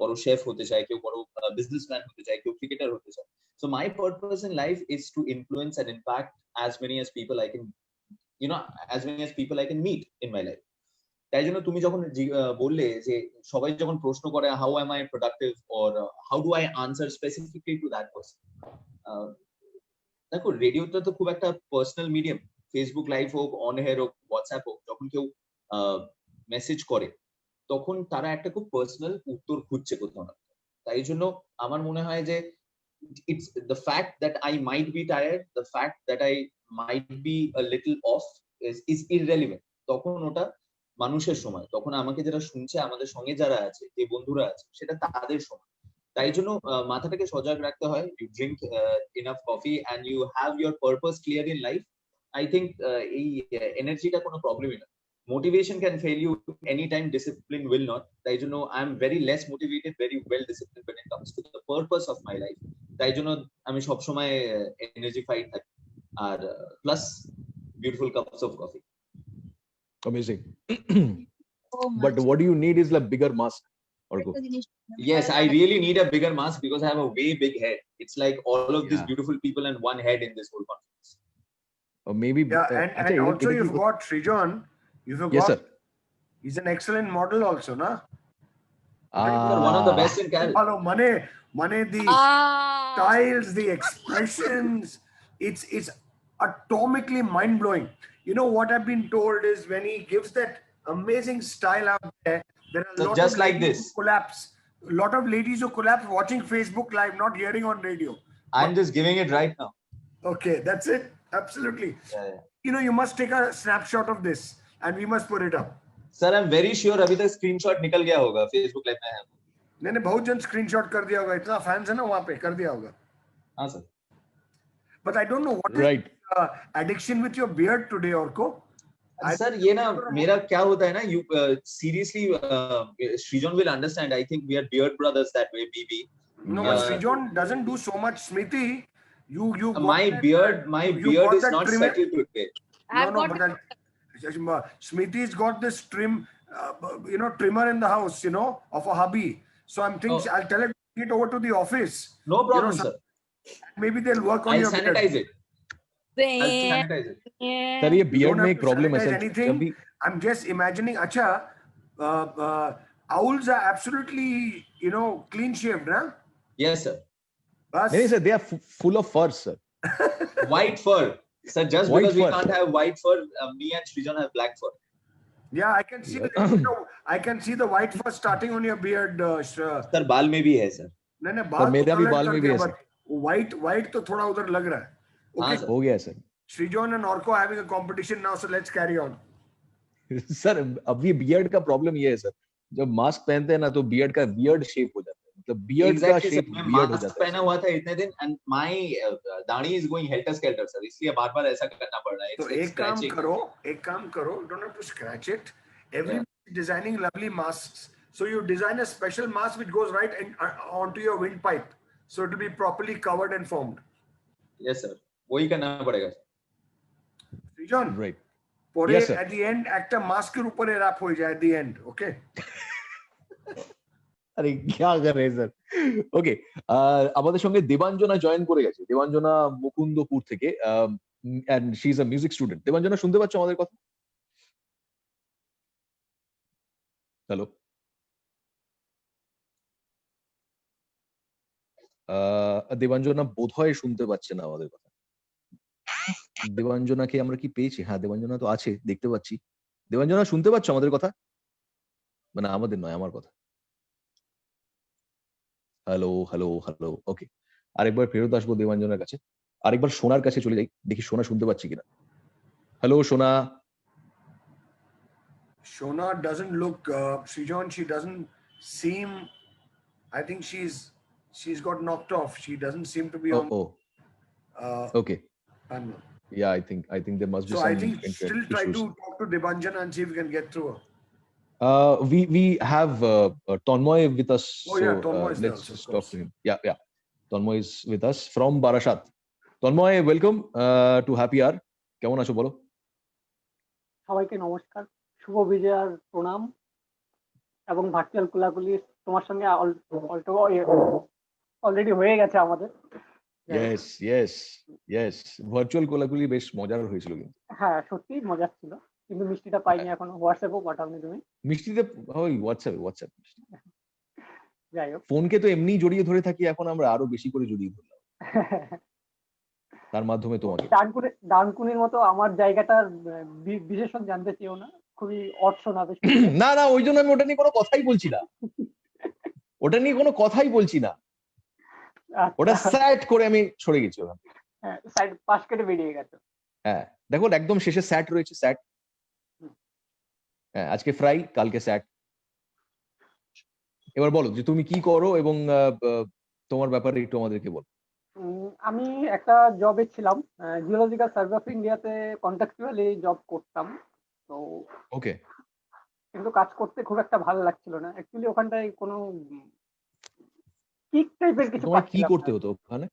বড় শেফ হতে চায়, কেউ বড় বিজনেসম্যান হতে চায়, কেউ ক্রিকেটার হতে চায়। So my purpose in life is to influence and impact as many as people I can, as many as people I can meet in my life. তাই জন্য তুমি যখন বললে যে সবাই যখন প্রশ্ন করে how am I productive or how do I answer specifically to that person, দেখো রেডিওটা তো খুব একটা পার্সোনাল মিডিয়াম। ফেসবুক লাইভ হোক, অন এয়ার হোক, হোয়াটসঅ্যাপ হোক, যখন কেউ মেসেজ করে তখন তারা একটা খুব পার্সোনাল উত্তর খুঁজছে কোথাও না। তাই জন্য আমার মনে হয় যে it's the fact that I might be tired, the fact that I might be a little off is irrelevant. তখন ওটা মানুষের সময়, তখন আমাকে যারা শুনছে, আমাদের সঙ্গে যারা আছে, যে বন্ধুরা আছে, সেটা তাদের সময়। তাই জন্য মাথাটাকে সজাগ রাখতে হয়, you drink enough coffee and you have your purpose clear in life. I think এই এনার্জিটা কোনো প্রবলেমই না। Motivation can fail you any time, discipline will not. তাই জন্য I am very less motivated, very well discipline when it comes to the purpose of my life। তাই জন্য আমি সবসময় এনার্জিফাইড থাকি, আর plus beautiful cups of coffee. Amazing. Oh But much. what do you need is like bigger mask, Orko. একটা জিনিস Yes, I really need a bigger mask because I have a way big head. It's like all of these Yeah. beautiful people and one head in this whole conference. Or maybe Yeah, and আচ্ছা, also এটা কি you've got Srijan. You've Yes, got, sir. he's an excellent model also, na? You're one of the best in Cal. Hello, Mane, the Ah, styles, the expressions, it's atomically mind blowing. You know what I've been told is when he gives that amazing style out there, there are a So lot just of like ladies this. who collapse. A lot of ladies who collapse watching Facebook Live, not hearing on radio. I'm just giving it right now. Okay, that's it. Absolutely. Yeah. You know, you must take a snapshot of this and we must put it up. Sir, I'm very sure अभी तक स्क्रीनशॉट निकल गया होगा Facebook लाइव में है। मैंने बहुत जन स्क्रीनशॉट कर दिया होगा, इतना फैंस है ना वहां पे, कर दिया होगा. हाँ sir. But I don't know what is Right. addiction with your beard today, Orko. Sir ये ना मेरा क्या होता है ना, you seriously Srijan will understand. I think we are beard brothers that way, BB. No, but Srijan doesn't do so much. Smriti, you got My that, beard you got is that not trim- settled today. I've No, got but Smriti's got this trim, trimmer in the house, of a hubby. So I'm thinking, Oh. I'll tell her to bring it over to the office. No problem, some- sir. Maybe they'll work on I'll your beard. sanitize it. I'll Damn. sanitize it. Sir ये You बियर्ड don't में have एक to प्रॉब्लम है sanitize सर, anything. जब भी I'm just imagining, acha, owls are absolutely, clean shaved, huh? Yes, sir. Bas. नहीं sir, they are full of fur, sir. White fur. Sir, just White because we fur. can't have white fur, me and Srijan have black fur. Yeah, I can see I can see the white fur starting on your beard. Sir बाल में भी है सर। नहीं पर मेरा भी बाल में भी है but white तो थोड़ा उधर लग रहा है. हाँ Okay, सर। हो गया sir. Srijan and Orko are having a competition now, so let's carry on. Sir अब ये बियर्ड का प्रॉब्लम ये है सर, जब मास्क पहनते हैं ना तो बियर्ड का वियर्ड शेप हो जाता है, मतलब बियर्ड का Exactly, शेप sir. मैं वियर्ड हो मास्क जाता पहना है. हुआ था इतने दिन and my दाढ़ी is going helter skelter sir, इसलिए बार बार ऐसा करना पड़ रहा है। तो It's like एक काम scratching. करो, you don't have to scratch it. Everybody is designing lovely masks. So you design a special mask which goes right onto your windpipe. So it will be properly covered and formed. Yes sir, वही करना पड़ेगा। Srijan, Right. pore Yes, sir. at the end, একটা মাস্কের উপরে wrap হয়ে যায় at the end, okay? আরে क्या कर रहे हैं सर? ওকে, আমাদের সঙ্গে দেবাঞ্জনা জয়েন করে গেছে। দেবাঞ্জনা মুকুন্দপুর থেকে, and she is a music student. Debanjana শুনতে পাচ্ছ আমাদের কথা? হ্যালো, দেবাঞ্জনা বোধহয় শুনতে পাচ্ছে না আমাদের কথা। দেবাঞ্জনাকে আমরা কি পেয়েছি? হ্যাঁ, দেবাঞ্জনা তো আছে, দেখতে পাচ্ছি। দেবাঞ্জনা শুনতে পাচ্ছ আমাদের কথা? মানে আমাদের নয়, আমার কথা। হ্যালো হ্যালো হ্যালো, ওকে, আরেকবার ফেরত আসবো দেবাঞ্জনার কাছে, আরেকবার সোনার কাছে চলে যাই, দেখি সোনা শুনতে পাচ্ছি কিনা। হ্যালো সোনা। Shona doesn't look, Srijan, she doesn't seem, I think she's got knocked off. She doesn't seem to be on. Okay. Panel. Yeah, I think there must be So some I think internet still try issues. to talk to Debanjana and see if we can get through her. We have Tanmoy with us. Oh, yeah, so, Tanmoy is there let's also, of just talk course. to him. Yeah. Tanmoy is with us from Barashat. Tanmoy, welcome to Happy Hour. কেমন আছো বলো? সবাইকে নমস্কার, শুভ বিজয়ার প্রণাম এবং ভার্চুয়াল কোলাকুলি তোমার সঙ্গে অলরেডি হয়ে গেছে আমাদের। Yes. ভার্চুয়াল কোলাকুলি বেশ মজার হয়েছিল কিন্তু। হ্যাঁ, সত্যি মজার ছিল, কিন্তু মিষ্টিটা পাইনি এখনো। হোয়াটসঅ্যাপও পাঠাওনি তুমি। মিষ্টিতে ওই হোয়াটসঅ্যাপ। যাই হোক, ফোনকে তো এমনি জড়িয়ে ধরে থাকি, এখন আমরা আরো বেশি করে জড়িয়ে ধরলাম তার মাধ্যমে তোমাকে। ডানকুনির মতো আমার জায়গাটার বিশেষণ জানতে চেয়েও না, খুবই অড শোনাবে। না ওই জন্য আমি ওটা নিয়ে কোনো কথাই বলছি না, ওটা স্যাট করে আমি সরে গেছি ওখানে। হ্যাঁ, সাইড পাশ কেটে বেরিয়ে গেছে। হ্যাঁ, দেখো একদম শেষে স্যাট রয়েছে, স্যাট। হ্যাঁ, আজকে ফ্রাই, কালকে স্যাট। এবার বলো যে তুমি কি করো এবং তোমার ব্যাপারে একটু আমাদেরকে বলো। আমি একটা জবে ছিলাম, জিওলজিক্যাল সার্ভে অফ ইন্ডিয়াতে কন্ট্রাকচুয়ালি জব করতাম। তো ওকে, কিন্তু কাজ করতে খুব একটা ভালো লাগছিল না অ্যাকচুয়ালি। ওখানটায় কোনো কিক টাইপের কিছু তোমার কি পাচ্ছিলাম না। করতে হতো ওখানে?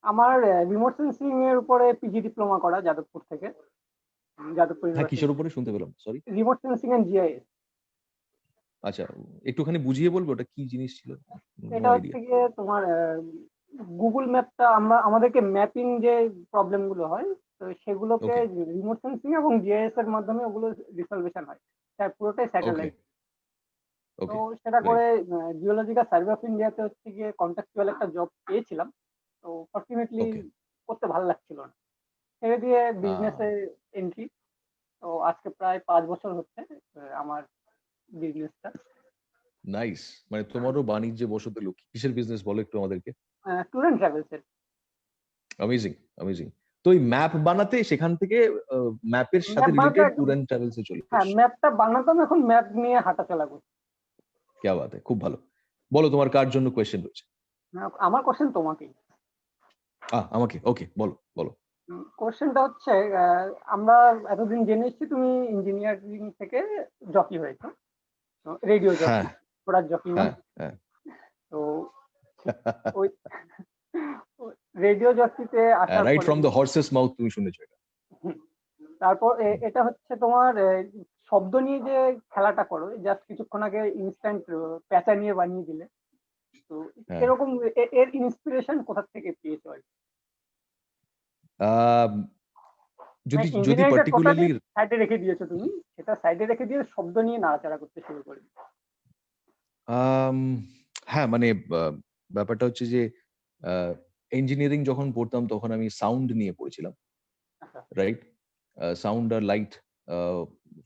আমার রিমোট সেন্সিং এর উপরে পিজি ডিপ্লোমা করা যাদবপুর থেকে, যাদবপুর হ্যাঁ, কিসের ইউনিভার্সিটি। উপরে শুনতে পেলাম, sorry. Remote sensing and GIS. আচ্ছা, একটুখানি বুঝিয়ে বলবো ওটা কি জিনিস ছিল? নো এটা আইডিয়া। হচ্ছে গিয়ে তোমার গুগল ম্যাপটা, আমাদেরকে ম্যাপিং যে প্রবলেম গুলো হয়, তো সেগুলোকে ওকে, রিমোট সেন্সিং এবং জিআইএস এর মাধ্যমে ওগুলো রিসলভেশন হয়। তার পুরোটাই ওকে, স্যাটেলাইট। তো ওকে, সেটা রাইট। করে জিওলজিক্যাল সার্ভে অফ ইন্ডিয়াতে হচ্ছে গিয়ে কন্ট্রাকচুয়াল একটা জব পেয়েছিলাম। তো ফর্চুনেটলি ওকে, করতে ভালো লাগছিল না, ছেড়ে দিয়ে বিজনেসে এন্ট্রি। তো আজকে প্রায় 5 বছর হচ্ছে আমার বিজনেসটা। নাইস। মানে তোমারও বাণিজ্যে বসতে লোক, কিসের বিজনেস বলো একটু আমাদেরকে। ট্যুর অ্যান্ড ট্রাভেলস এর। Amazing, amazing. তো এই ম্যাপ বানাতে সেখান থেকে ম্যাপের সাথে ম্যাপ বানাতে, রিলেটেড ট্যুর এন্ড ট্রাভেলস এ চলে হ্যাঁ এসেছো। ম্যাপটা বানাতাম, এখন ম্যাপ নিয়ে হাঁটাচলা করছি। क्या बात है, খুব ভালো। বলো তোমার কার জন্য কোয়েশ্চেন রয়েছে? আমার কোশ্চেন তোমাকেই। আমাকে, ওকে, বলো বলো। কোশ্চেনটা হচ্ছে, আমরা এতদিন জেনে এসেছি তুমি ইঞ্জিনিয়ারিং থেকে জকি হয়েছো, রেডিও জকি, হ্যাঁ, প্রোডাক্ট জকি না। হ্যাঁ, হ্যাঁ। তো ওই রেডিও জকিতে আসার রাইট পরে ফ্রম দ্য হর্সেস মাউথ তুমি শুনেছো এটা। হুম, তারপর এটা হচ্ছে তোমার শব্দ নিয়ে যে খেলাটা করো, জাস্ট কিছুক্ষণ আগে ইনস্ট্যান্ট প্যাঁচা নিয়ে বানিয়ে দিলে। তো হ্যাঁ। এরকম এর ইন্সপিরেশন কোথা থেকে পেয়েছো আর কি? আহ, যদি যদি ইঞ্জিনিয়ারিংটা টোটালি পার্টিকুলারলি সাইডে রেখে দিয়েছো তুমি, সেটা সাইডে রেখে দিয়ে শব্দ নিয়ে নাড়াচাড়া করতে শুরু করে। হ্যাঁ, মানে ব্যাপারটা হচ্ছে যে ইঞ্জিনিয়ারিং যখন পড়তাম তখন আমি সাউন্ড নিয়ে পড়েছিলাম, আচ্ছা, রাইট? সাউন্ড আর লাইট,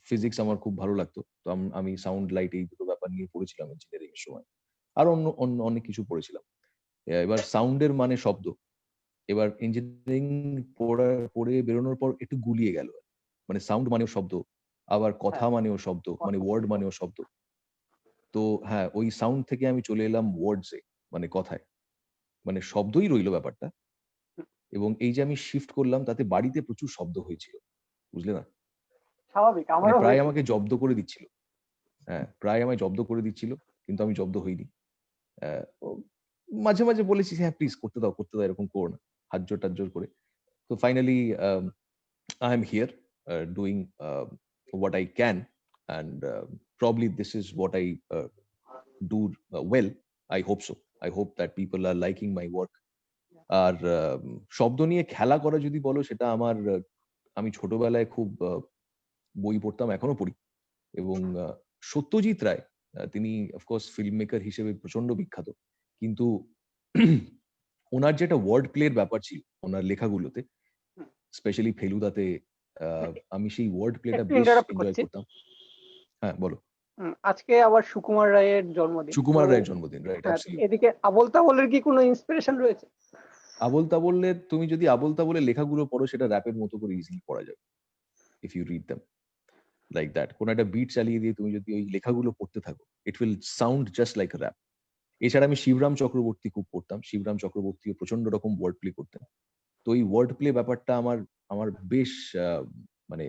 ফিজিক্স আমার খুব ভালো লাগতো, তো আমি সাউন্ড লাইট এই দুটো ব্যাপার নিয়ে পড়েছিলাম ইঞ্জিনিয়ারিং এর সময়। আর অন্য অন্য অনেক কিছু পড়েছিলাম। এবার সাউন্ডের মানে শব্দ। এবার ইঞ্জিনিয়ারিং পড়ে বেরোনোর পর একটু গুলিয়ে গেল। মানে সাউন্ড মানেও শব্দ, আবার কথা হ্যাঁ, মানেও শব্দ, মানে কথা ওয়ার্ড বলতে মানেও শব্দ। তো হ্যাঁ, ওই সাউন্ড থেকে আমি চলে এলাম ওয়ার্ডসে, মানে কথায়। মানে শব্দই রইলো ব্যাপারটা। এবং এই যে আমি শিফট করলাম তাতে বাড়িতে প্রচুর শব্দ হয়েছিল, বুঝলে না? স্বাভাবিক, মানে আমারও প্রায় হয়েছিল। আমাকে জব্দ করে দিচ্ছিল। হ্যাঁ, প্রায় আমায় জব্দ করে দিচ্ছিল, কিন্তু আমি জব্দ হইনি। ও মাঝে, মাঝে বলেছি, "হ্যাঁ, প্লিজ করতে দাও, এরকম করো না।" হাত জোর টাত জোর করে। তো finally I am here doing what I can, and probably this is what I do well. I hope so. I hope that people are liking my work. আর শব্দ নিয়ে খেলা করা যদি বলো, সেটা আমার আমি ছোটবেলায় খুব বই পড়তাম, এখনো পড়ি। এবং সত্যজিৎ রায়, তিনি অফকোর্স ফিল্ম মেকার হিসেবে প্রচন্ড বিখ্যাত, কিন্তু ওনার যেটা ওয়ার্ড প্লের ব্যাপার ছিল ওনার লেখাগুলোতে, স্পেশালি ফেলুদাতে, আমি সেই ওয়ার্ড প্লেটা একটু বেশ ইন্টারাপ্ট এনজয় করছি। করতাম। হ্যাঁ, বলো। আজকে আবার সুকুমার রায়ের জন্মদিন। সুকুমার তো রায়ের জন্মদিন, রাইট? অ্যাবসলিউটলি। এদিকে আবোল তাবোলের কি কোনো ইন্সপিরেশন রয়েছে? আবোল তাবোলের, তুমি যদি আবোল তাবোলের লেখাগুলো পড়ো, সেটা র‍্যাপের মতো করে ইজিলি পড়া যাবে, if you read them like that. কোন একটা বিট চালিয়ে দিয়ে তুমি যদি ওই লেখাগুলো পড়তে থাকো, it will sound just like a rap. এছাড়া আমি শিবরাম চক্রবর্তী খুব পড়তাম। শিবরাম চক্রবর্তীও প্রচন্ড রকম ওয়ার্ড প্লে করতেন। তো এই ওয়ার্ড প্লে ব্যাপারটা আমার আমার বেশ মানে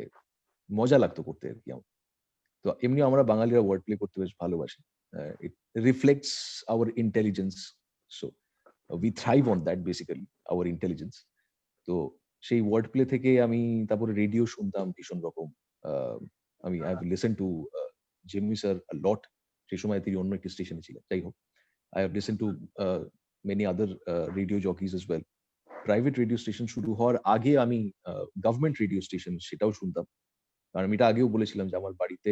মজা লাগতো করতে আর কি আমার। তো এমনিও আমরা বাঙালিরা ওয়ার্ড প্লে করতে বেশ ভালোবাসি। It reflects our intelligence. So we thrive on that basically, our intelligence. তো সেই ওয়ার্ড প্লে থেকে আমি তারপরে রেডিও শুনতাম ভীষণ রকম। আমি আই হ্যাভ লিসেন টু জিম্মি স্যার আ লট। সেই সময় তিনি অন্য একটি স্টেশনে ছিলেন। যাই হোক, I have listened to many other radio jockeys as well. Private radio station শুরু হওয়ার আগে আমি গভর্নমেন্ট রেডিও স্টেশন সেটাও শুনতাম। কারণ আমি এটা আগেও বলেছিলাম যে আমার বাড়িতে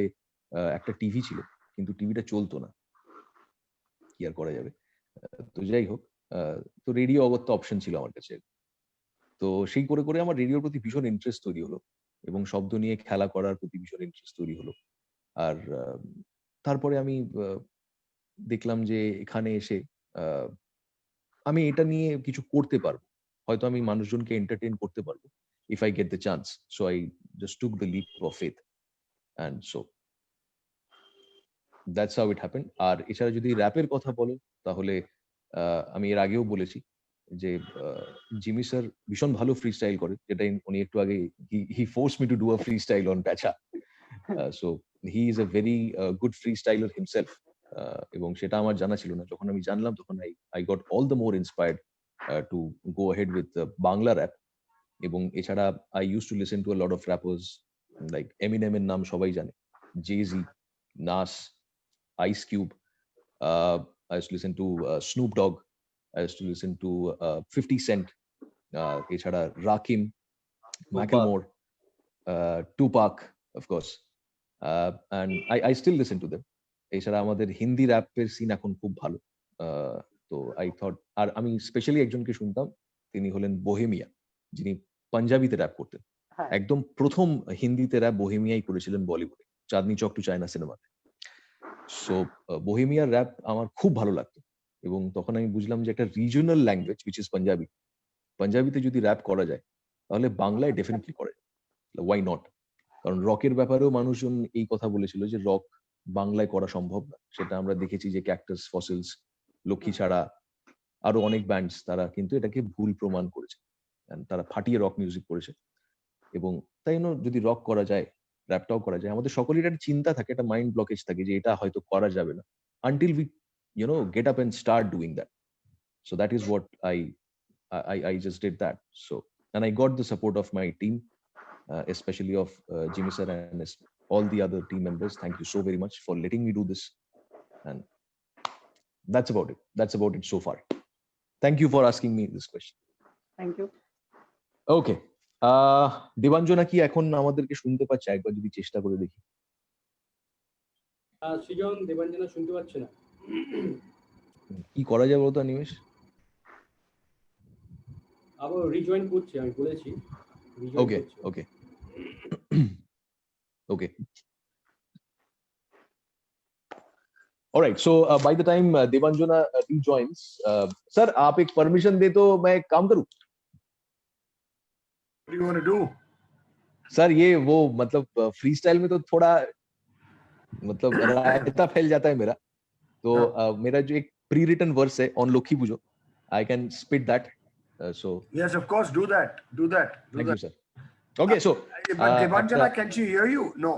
একটা টিভি ছিল, কিন্তু টিভিটা চলতো না। কি আর করা যাবে? তো যাই হোক, তো রেডিও অগত্যা অপশন ছিল আমার কাছে। তো সেই করে, করে আমার রেডিওর প্রতি ভীষণ ইন্টারেস্ট তৈরি হলো এবং শব্দ নিয়ে খেলা করার প্রতি ভীষণ ইন্টারেস্ট তৈরি হলো। আর তারপরে আমি দেখলাম যে এখানে এসে আমি এটা নিয়ে কিছু করতে পারবো। হয়তো আমি মানুষজনকে এন্টারটেইন করতে পারবো, if I get the chance. So I just took the leap of faith, and so that's how it happened. আর এছাড়া যদি র্যাপের কথা বলো তাহলে আমি এর আগেও বলেছি যে জিমি স্যার ভীষণ ভালো ফ্রি স্টাইল করে, যেটা উনি একটু আগে he force me to do a freestyle on প্যাচা। So he is a very good freestyler himself, এবং সেটা আমার জানা ছিল না। যখন আমি জানলাম তখন I got all the more inspired to go ahead with Bangla rap. এবং এছাড়া I use to listen to a lot of rappers like এমিনেমের নাম সবাই জানে, Jay Z, Nas, Ice Cube, I used to listen to Snoop Dogg, I used to listen to 50 Cent, এছাড়া Rahkeem, Macklemore, Tupac, of course, and I still listen to them. এছাড়া আমাদের হিন্দি র্যাপের সিন এখন খুব ভালো। তো আই থট, আর আমি স্পেশালি একজনকে শুনতাম, তিনি হলেন বোহেমিয়া, যিনি পাঞ্জাবিতে র্যাপ করতেন। হ্যাঁ। একদম প্রথম হিন্দিতে র্যাপ বোহেমিয়াই করেছিলেন বলিউডে, চাঁদনি চক টু চায়না সিনেমাতে। সো বোহেমিয়ার র্যাপ আমার খুব ভালো লাগতো, এবং তখন আমি বুঝলাম যে একটা regional language which is Punjabi, পাঞ্জাবিতে যদি র্যাপ করা যায় তাহলে বাংলায় ডেফিনেটলি করা যায়, ওয়াই নট? কারণ রকের ব্যাপারেও মানুষজন এই কথা বলেছিল যে রক বাংলায় করা সম্ভব না। সেটা আমরা দেখেছি যে ক্যাকটাস, ফসিলস, লক্ষ্মী ছাড়া আরো অনেক ব্যান্ডস তারা কিন্তু এটাকে ভুল প্রমাণ করেছে, And তারা ফাটিয়ে রক মিউজিক করেছে। এবং তাই জন্য যদি রক করা যায়, র্যাপটাও করা যায়, আমাদের সকলের একটা চিন্তা থাকে, একটা মাইন্ড ব্লকেজ থাকে যে এটা হয়তো করা যাবে না until we get up and start doing that. So that is what I just did that. So, and I got the support of my team, especially of Jimmy sir and all the other team members. Thank you so very much for letting me do this. And that's about it. That's about it so far. Thank you for asking me this question. Thank you. Okay. Debanjana কি এখন আমাদেরকে শুনতে পাচ্ছে? একবার যদি চেষ্টা করে দেখি। সৃজন, দেবাঞ্জনা শুনতে পাচ্ছে না। কি করা যায় বলতো নিমেষ? আবার রিজয়েন করছে, আমি বলেছি। Okay, okay. Okay. All right. So by the time Devanjana rejoins, sir, आप एक परमिशन दे तो मैं एक काम करूं? What do you want to do? Sir ये वो मतलब फ्री स्टाइल में तो थोड़ा मतलब रायता फैल जाता है मेरा, तो मेरा जो एक प्री रिटन वर्स है on Lakshmi Puja, I can spit that. So Yes, of course, do that. Do that. Do thank that. you, sir. Okay, so But Debanjana, can she hear you? No.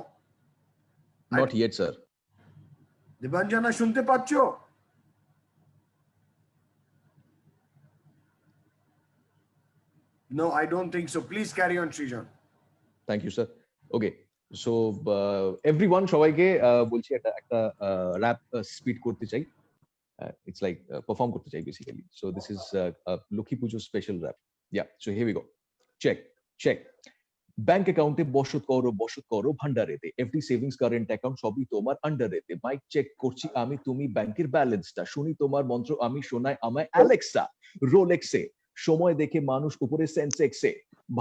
not yet, sir. Debanjana, শুনতে পাচ্ছো? No, I don't think so. Please carry on, Srijan. Thank you, sir. Okay, so everyone সবাইকে বলছি একটা rap স্পিড করতে চাই, it's like perform করতে চাই basically. So this is a Lokhi Pujo special rap. Yeah, so here we go. Check. Bank অ্যাকাউন্টে বসত করো ভান্ডারেতে, এফডি সেভিংস কারেন্ট অ্যাকাউন্ট সবই তোমার আন্ডারেতে, মাইক চেক করছি আমি, তুমি ব্যাংকের ব্যালেন্সটা, শুনি তোমার মন্ত্র আমি, শোনাই আমায় অ্যালেক্সা, রোলেক্সে সময় দেখে মানুষ উপরে সেন্সেক্সে,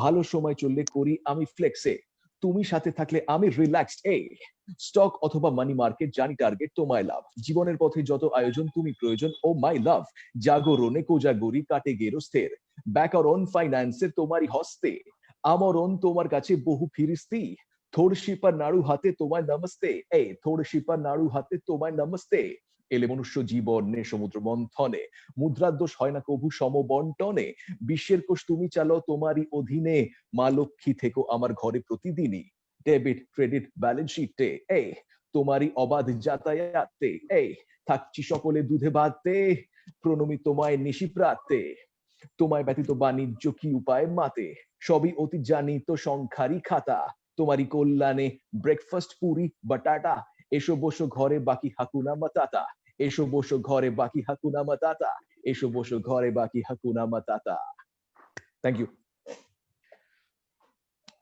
ভালো সময় চললে করি আমি ফ্লেক্সে, তুমি সাথে থাকলে আমি রিল্যাক্সড, স্টক অথবা মানি মার্কেট জানি টার্গেট তোমায় লাভ, জীবনের পথে যত আয়োজন তুমি প্রয়োজন ও মাই লাভ, জাগরণে কোজাগরি কাটে গেরস্থের, ব্যাকরণ ফাইন্যান্সের তোমারই হস্তে, আমরণ তোমার কাছে বহু ফিরিস্তি, থোড়শি পর নাড়ু হাতে তোমায় নমস্তে, থোড়শি পর নাড়ু হাতে তোমায় নমস্তে, এলে মনুষ্য জীবনে সমুদ্র মন্থনে, মুদ্রার দোষ হয় না কভু সমবন্টনে, বিশ্বের কোষ তুমি চালো তোমারই অধীনে, মা লক্ষ্মী থেকো আমার ঘরে প্রতিদিনই, ডেবিট ক্রেডিট ব্যালেন্স শিটে তোমারই অবাধ যাতায়াতে, থাকছি সকলে দুধে ভাতে, প্রণমি তোমায় নিশি প্রাতে, তোমায় ব্যতীত বাণিজ্য কি উপায় মাতে, সবই অতি জানিত সংখ্যারই খাতা, তোমারই কল্যাণে ব্রেকফাস্ট পুরি বাটাটা, এসো বসো ঘরে বাকি হাকুনা মাতাতা, এসো বসো ঘরে বাকি হাকুনা মাতাতা, এসো বসো ঘরে বাকি হাকুনা মাতাতা. Thank you.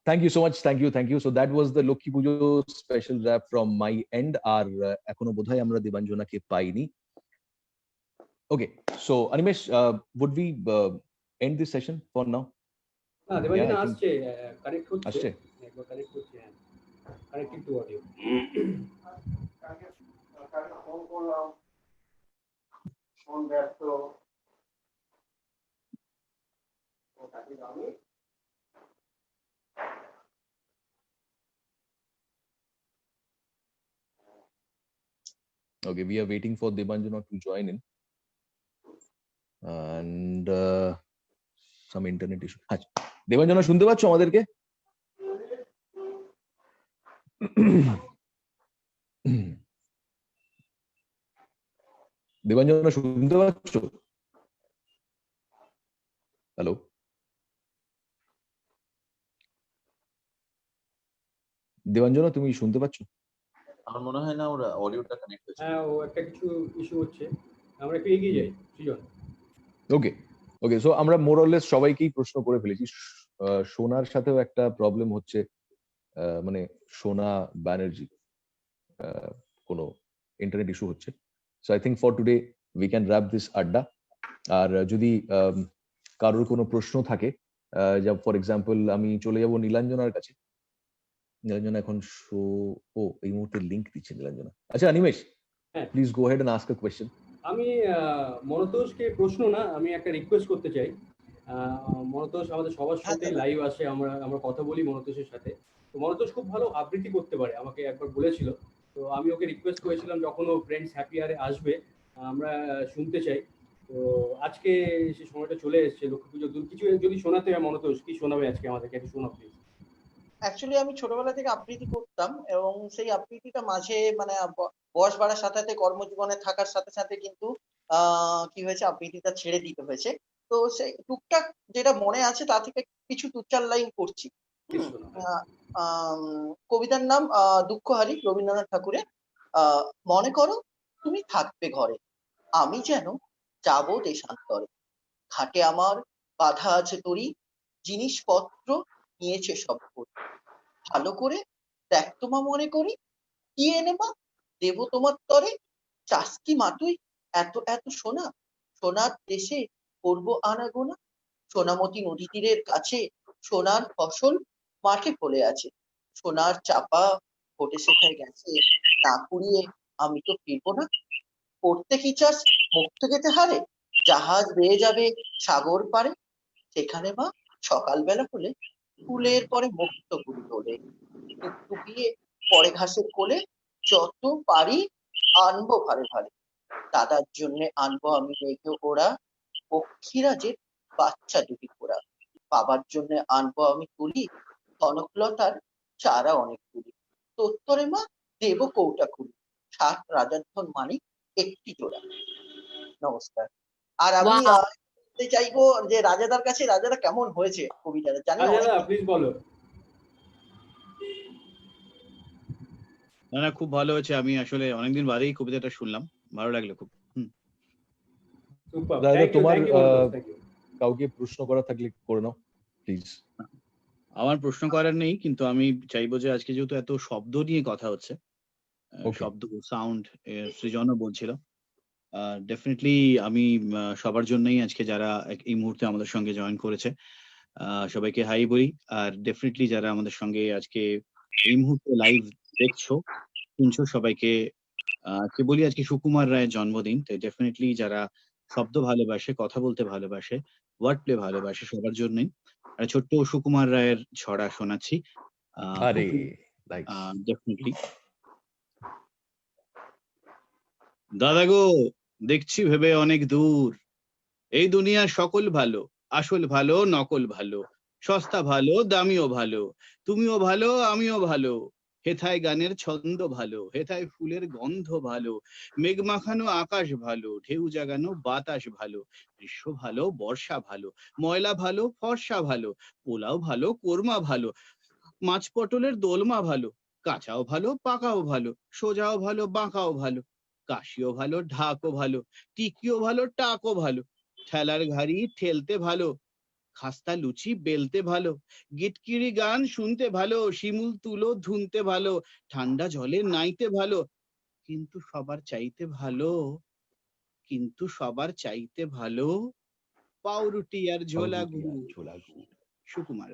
Thank you so much. Thank you. So that was the Lokhi Pujo special rap from my end. আর এখনো বোধহয় আমরা দেবাঞ্জনাকে পাইনি. Okay, so Animesh, would we end this session for now? না, দেবাঞ্জনা আসছে, কানেক্ট হচ্ছে, আসছে? একবার কানেক্ট হচ্ছে, হ্যাঁ, কানেক্টেড টু অডিও। ফোন করলাম, ফোন ব্যস্ত, ওটাকে আমি Okay, we are waiting for Debanjana to join in. And some internet issue. আচ্ছা, দেবাঞ্জনা শুনতে পাচ্ছ আমাদেরকে? দেবাঞ্জনা শুনতে পাচ্ছ? হ্যালো? দেবাঞ্জনা তুমি শুনতে পাচ্ছ? আমার মনে হয় না ওর অডিওটা কানেক্ট হয়েছে। হ্যাঁ, ও একটা কিছু ইস্যু হচ্ছে। আমরা একটু এগিয়ে যাই সৃজন। ওকে ওকে, সো আমরা মোরলেস সবাইকেই প্রশ্ন করে ফেলেছি। সোনার সাথেও একটা প্রবলেম হচ্ছে, মানে সোনা ব্যানার্জি কোনো ইন্টারনেট ইস্যু হচ্ছে। So I think for today we can wrap this adda. আর যদি কারোর কোনো প্রশ্ন থাকে, যা ফর এক্সাম্পল আমি চলে যাব নীলাঞ্জনার কাছে। নীলাঞ্জনা এখন এই মুহূর্তে লিংক দিচ্ছে নীলাঞ্জনা। আচ্ছা অনিমেষ, হ্যাঁ। Please go ahead and ask a question. আমি মনতোষকে প্রশ্ন না, আমি একটা রিকোয়েস্ট করতে চাই। মনতোষ আমাদের সবার সাথে লাইভ আসে, আমরা কথা বলি মনতোষের সাথে। তো মনতোষ খুব ভালো আবৃত্তি করতে পারে, আমাকে একবার বলেছিল। তো আমি ওকে রিকোয়েস্ট করেছিলাম যখন ও ফ্রেন্ডস হ্যাপি আরে আসবে আমরা শুনতে চাই। তো আজকে সে সময়টা চলে এসেছে, লক্ষ্মী পুজো কিছু যদি শোনাতে হয় মনতোষ, কি শোনাবে আজকে আমাদেরকে, একটু শোনাও প্লিজ। অ্যাকচুয়ালি আমি ছোটবেলা থেকে আবৃত্তি করতাম এবং সেই আবৃত্তিটা মাঝে মানে বয়স বাড়ার সাথে সাথে কর্মজীবনে থাকার সাথে সাথে কিন্তু কি হয়েছে, আবৃত্তিটা ছেড়ে দিতে হয়েছে। তো সেই টুকটাক যেটা মনে আছে তা থেকে কিছু দু চার লাইন করছি। কবিতার নাম দুঃখহারি, রবীন্দ্রনাথ ঠাকুরের। মনে করো তুমি থাকবে ঘরে, আমি যেন যাবো দেশান্তরে। খাটে আমার বাধা আছে তরি, জিনিসপত্র নিয়েছে সব করে। ভালো করে দেখ তোমা মনে করি, কি এনে মা দেবো তোমার তরে। চাস কি মা তুই এত এত সোনা, সোনার দেশে করবো আনাগোনা। সোনামতি নদী তীরের কাছে সোনার ফসল মাঠে ফলে আছে। সোনার চাপা ফোটে সেখানে গেছে, না কুড়িয়ে আমি তো ফিরবো না। পড়তে কি চাস মুক্ত যেতে হারে, জাহাজ বেয়ে যাবে সাগর পারে। সেখানে মা সকালবেলা হলে ফুলের পরে মুক্ত গুলি তোলে। টুকিয়ে পরে ঘাসের কোলে, যত পারি আনবো ভারে ভারে। দাদার জন্য আনবো আমি রেখে ওরা, পক্ষীরাজের বাচ্চা দুটি ঘোড়া। বাবার জন্য আনবো আমি তুলি, কনকলতার চারা অনেক তুলি। তোত্তরে মা দেব কৌটা খুলি, 60 রাজার ধন মানিক একটি জোড়া। নমস্কার। আর আমি বলতে চাইবো যে রাজাদার কাছে রাজারা কেমন হয়েছে কবিতাটা, জানি না। প্লিজ বলো। না খুব ভালো হয়েছে, আমি আসলে অনেকদিন বাদেই কবিতাটা শুনলাম, ভালো লাগলো খুব। তোমার কাউকে প্রশ্ন করা থাকলে করে নাও প্লিজ। আমার প্রশ্ন করার নেই, কিন্তু আমি চাইবো যে আজকে যেহেতু এত শব্দ নিয়ে কথা হচ্ছে, শব্দ সাউন্ড সৃজনও বলছিল, ডেফিনেটলি আমি সবার জন্যই আজকে যারা এই মুহূর্তে আমাদের সঙ্গে জয়েন করেছে সবাইকে হাই বলি। আর ডেফিনেটলি যারা আমাদের সঙ্গে আজকে এই মুহূর্তে লাইভ দেখছো শুনছো সবাইকে কে বলি আজকে সুকুমার রায়ের জন্মদিন। তাই ডেফিনেটলি যারা শব্দ ভালোবাসে, কথা বলতে ভালোবাসে, ওয়ার্ড প্লে ভালোবাসে, সবার জন্যই ছোট্ট সুকুমার রায়ের ছড়া শোনাচ্ছি। ডেফিনেটলি দাদা গো দেখছি ভেবে অনেক দূর, এই দুনিয়ার সকল ভালো, আসল ভালো নকল ভালো, সস্তা ভালো দামিও ভালো, তুমিও ভালো আমিও ভালো। হেথায় গানের ছন্দ ভালো, হেথায় ফুলের গন্ধ ভালো, মেঘ মাখানো আকাশ ভালো, ঢেউ জাগানো বাতাস ভালো, গ্রীষ্ম ভালো বর্ষা ভালো, ময়লা ভালো ফর্সা ভালো, পোলাও ভালো কোরমা ভালো, মাছ পটলের দোলমা ভালো, কাঁচাও ভালো পাকাও ভালো, সোজাও ভালো বাঁকাও ভালো, কাশিও ভালো ঢাকও ভালো, টিকিও ভালো টাকও ভালো, ঠেলার ঘাড়ি ঠেলতে ভালো, খাস্তা লুচি বেলতে ভালো, গিটকিরি গান শুনতে ভালো, শিমুল তুলো ধুনতে ভালো, ঠান্ডা জলে নাইতে ভালো, কিন্তু সবার চাইতে ভালো, কিন্তু সবার চাইতে ভালো পাউরুটি আর ঝোলা গুড়। সুকুমার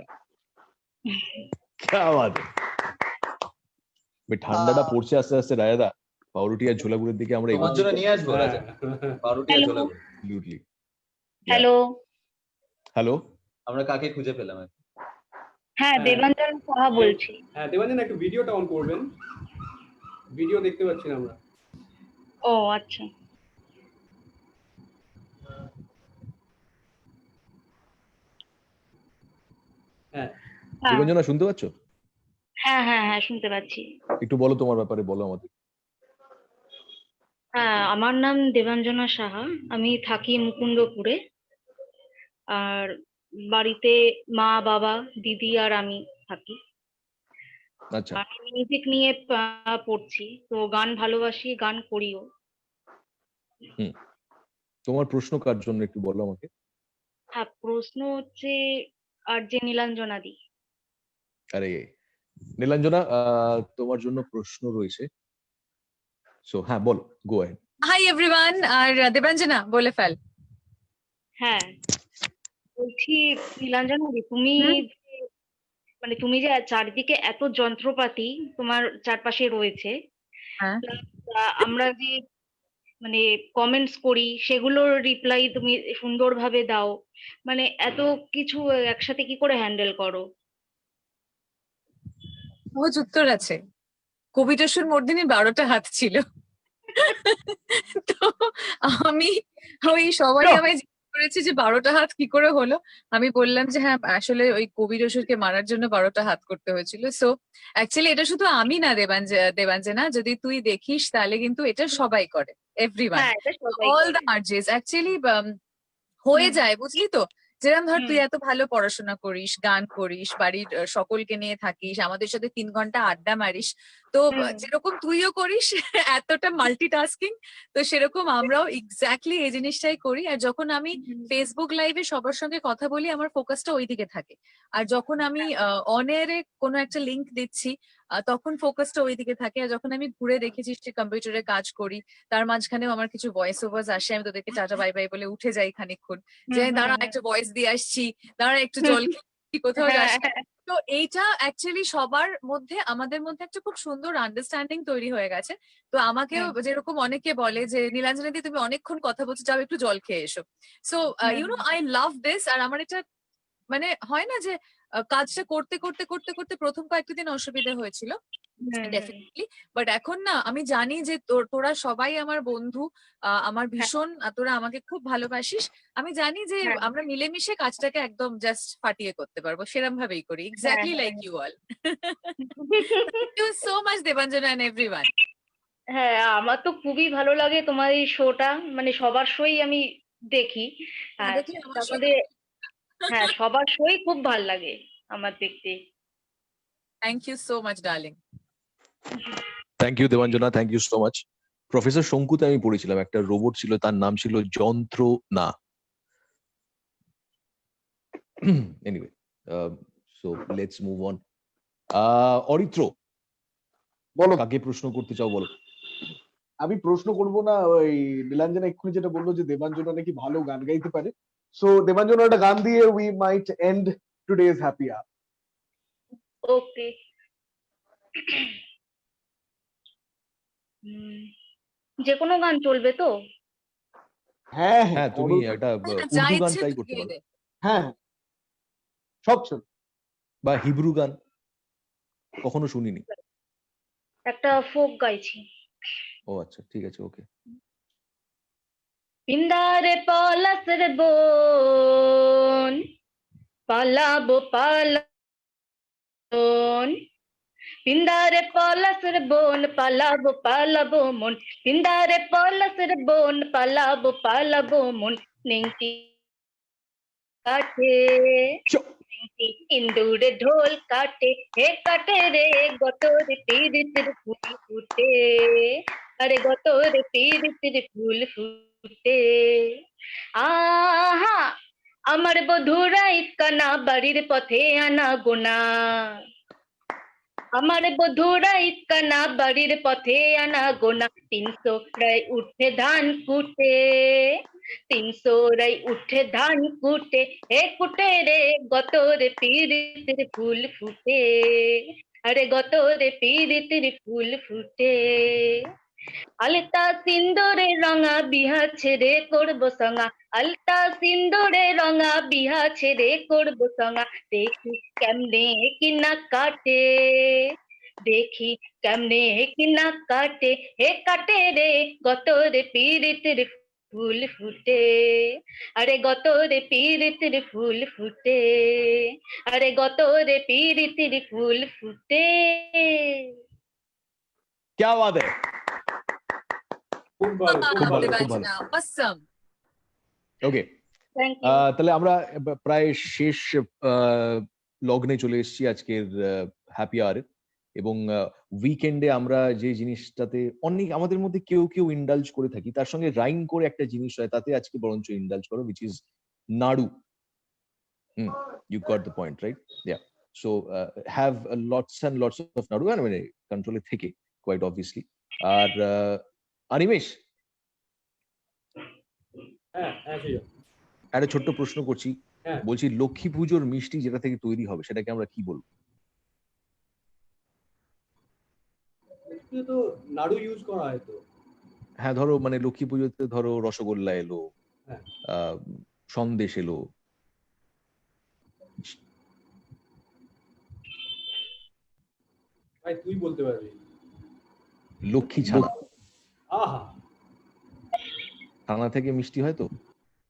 ঠান্ডাটা পড়ছে আস্তে আস্তে রায়দা, পাউরুটি আর ঝোলা গুড়ের দিকে আমরা তোমার জন্য নিয়ে আসবো রাজা, পাউরুটি আর ঝোলা গুড়। হ্যালো হ্যালো, আমরা কাকে খুঁজে পেলাম? হ্যাঁ, দেবাঞ্জন সাহা বলছি। হ্যাঁ দেবাঞ্জন, একটু ভিডিওটা অন করবেন, ভিডিও দেখতে পাচ্ছি না আমরা। ও আচ্ছা। হ্যাঁ হ্যাঁ দেবাঞ্জনা শুনতে পাচ্ছ? হ্যাঁ হ্যাঁ হ্যাঁ শুনতে পাচ্ছি। একটু বলো তোমার ব্যাপারে, বলো আমাদের। হ্যাঁ, আমার নাম দেবাঞ্জনা সাহা, আমি থাকি মুকুন্দপুরে। আর বাড়িতে মা বাবা দিদি আর আমি থাকি। আচ্ছা, আমি মিউজিক নিয়ে পড়ছি, তো গান ভালোবাসি, গান করিও। তোমার প্রশ্ন কার জন্য একটু বলো আমাকে। হ্যাঁ, প্রশ্ন হচ্ছে আর যে নীলাঞ্জনা দি। আরে নীলাঞ্জনা, তোমার জন্য প্রশ্ন রয়েছে। সো হ্যাঁ, বলো, গো অ্যাহেড। হাই এভরিওয়ান, আর দেবাঞ্জনা বলে ফেল। হ্যাঁ, বলছি নীলাঞ্জনা দি, তুমি মানে তুমি যে চারিদিকে এত যন্ত্রপাতি তোমার চারপাশে রয়েছে, হ্যাঁ, আমরা যে মানে কমেন্টস করি সেগুলোর রিপ্লাই তুমি সুন্দরভাবে দাও, মানে এত কিছু একসাথে কি করে হ্যান্ডেল করো? সহজ উত্তর আছে। কবিটসুর মর্দিনী 12টা হাত ছিল। তো আমি ওই সবাই আমায় জিজ্ঞেস করেছে যে 12টা হাত কি করে হলো। আমি বললাম যে হ্যাঁ, আসলে ওই কবির অসুরকে মারার জন্য 12টা হাত করতে হয়েছিল। সো অ্যাকচুয়ালি এটা শুধু আমি না দেবাঞ্জনা, যদি তুই দেখিস তাহলে কিন্তু এটা সবাই করে, এভরিওয়ান, হ্যাঁ, এটা সবাই অল করে। দ্য আরজেস অ্যাকচুয়ালি হয়ে যায়, বুঝলি তো। যেরকম ধর তুই এত ভালো পড়াশোনা করিস, গান করিস, বাড়ির সকলকে নিয়ে থাকিস, আমাদের সাথে 3 ঘন্টা আড্ডা মারিস, তো যেরকম তুইও করিস এতটা মাল্টিটাস্কিং, তো সেরকম আমরাও এক্স্যাক্টলি এই জিনিসটাই করি। আর যখন আমি ফেসবুক লাইভে সবার সঙ্গে কথা বলি, আমার ফোকাসটা ওইদিকে থাকে। আর যখন আমি অন এয়ারে কোনো একটা লিংক দিচ্ছি, তখন ফোকাসটা ওইদিকে থাকে। আর যখন আমি ঘুরে দেখেছি যে কম্পিউটারে কাজ করি, তার মাঝখানেও আমার কিছু ভয়েস ওভার্স আসে, আমি তোদেরকে টাটা বাই বাই বলে উঠে যাই খানিকক্ষণ, যে দাঁড়া একটা ভয়েস দিয়ে আসছি, দাঁড়া একটু জল খেয়ে কোথাও যাস না। তো এইটা অ্যাকচুয়ালি সবার মধ্যে, আমাদের মধ্যে একটা খুব সুন্দর আন্ডারস্ট্যান্ডিং তৈরি হয়ে গেছে। তো আমাকেও যেরকম অনেকে বলে যে নীলাঞ্জনা দি তুমি অনেকক্ষণ কথা বলছো, যাও একটু জল খেয়ে এসো। So I love this. আর আমার এটা মানে হয় না যে কাজটা করতে করতে করতে করতে প্রথম কয়েকটা দিন অসুবিধা হয়েছিল ডেফিনেটলি, বাট এখন না আমি জানি যে তোরা সবাই আমার বন্ধু, আমার ভীষণ, তোরা আমাকে খুব ভালোবাসিস। আমি জানি যে আমরা মিলেমিশে কাজটাকে একদম জাস্ট ফাটিয়ে করতে পারবো, সেরকম ভাবেই করি, exactly like you all. Thank you so much Debanjana and everyone. হ্যাঁ, আমার তো খুবই ভালো লাগে তোমার এই শোটা, মানে সবার শোই আমি দেখি। আর দেখলে আমার তার show মধ্যে হ্যাঁ, সবার শোই খুব ভালো লাগে আমার দেখতে। Thank you so much darling. Thank you Debanjana, thank you so much. Professor শঙ্কুতে আমি পড়েছিলাম, একটা রোবট ছিল, তার নাম ছিল যন্ত্র না। Anyway, so let's move on. Aritra, বলো। কাকে প্রশ্ন করতে চাও বলো। আমি প্রশ্ন করব না, ওই নীলাঞ্জনা এক্ষুনি যেটা বললো যে দেবাঞ্জনা নাকি ভালো গান গাইতে পারে, সো দেবাঞ্জনা একটা গান দিয়ে we might end today's happy hour. Okay, যে কোনো গান চলবে তো? হ্যাঁ হ্যাঁ, তুমি একটা যা উর্দু গান ইচ্ছে ট্রাই তুই করতে হ্যাঁ পারো, হ্যাঁ, সব চল। বা হিব্রু গান, কখনো শুনিনি। একটা ফোক গাইছি। ও আচ্ছা, ঠিক আছে, ওকে। পিন্দারে পলাশ রে বোন, পালাবো পালাবন, পিন্দারে পলাশ রে বোন, পালাবো পালাবো মন, পিন্দারে পলাশ রে বোন, পালাবো পালাবো মন, নেংটি কাটে নেংটি ইন্দুরে ঢোল কাটে, হে কাটে রে গত রে পীড়িতের ফুল ফুটে, আরে গত রে পীড়িতের ফুল ফুটে। আহা, আমার বধুরা ইকানা, বাড়ির পথে আনা গোনা, আমার বধুরা ইকানা, বাড়ির পথে আনা গোনা, 300 রায় উঠে ধান কুটে, 300 রায় উঠে ধান কুটে, হে কুটে রে গত রে পীড়িতের ফুল ফুটে, আরে গত রে পীড়িতের ফুল ফুটে। আলতা সিন্দুরে রঙা, বিহা ছেড়ে করবো সঙ্গা, আলতা সিন্দুরে রঙা, বিহা ছেড়ে করবো সঙ্গা, দেখি কেমনে কিনা কাটে, দেখি কেমনে কি না কাটে হে কাটে রে গত রে পীড়িতের ফুল ফুটে আরে গত রে পীড়িতের ফুল ফুটে আরে গত রে পীড়িতের ফুল ফুটে क्या बात है খুব ভালো খুব ভালো খুব ভালো। Debanjana awesome okay thank you তাহলে আমরা প্রায় শেষ লগ্নে চলে এসেছি আজকের হ্যাপি আওয়ারে এবং উইকেন্ডে আমরা যে জিনিসটাতে অনেক আমাদের মধ্যে কেউ কেউ ইন্ডালজ করে থাকি তার সঙ্গে রাইম করে একটা জিনিস হয় তাতে আজকে বরঞ্চ ইন্ডালজ করো which is naru you got the point right yeah so have lots and lots of naru মানে কন্ট্রোলে থেকে কোয়াইট অবভিয়াসলি আর অনিমেষ হ্যাঁ হ্যাঁ শ্রীরাম। একটা ছোট্ট প্রশ্ন করছি হ্যাঁ। বলছি লক্ষ্মী পুজোর মিষ্টি যেটা থেকে তৈরি হবে সেটাকে আমরা কি বলবো একটু তো নাড়ু ইউজ করা হয় তো হ্যাঁ ধরো মানে লক্ষ্মী পুজোতে ধরো রসগোল্লা এলো হ্যাঁ। সন্দেশ এলো ভাই তুই বলতে পারবি লক্ষ্মী ছানা আহা ছানা থেকে মিষ্টি হয় তো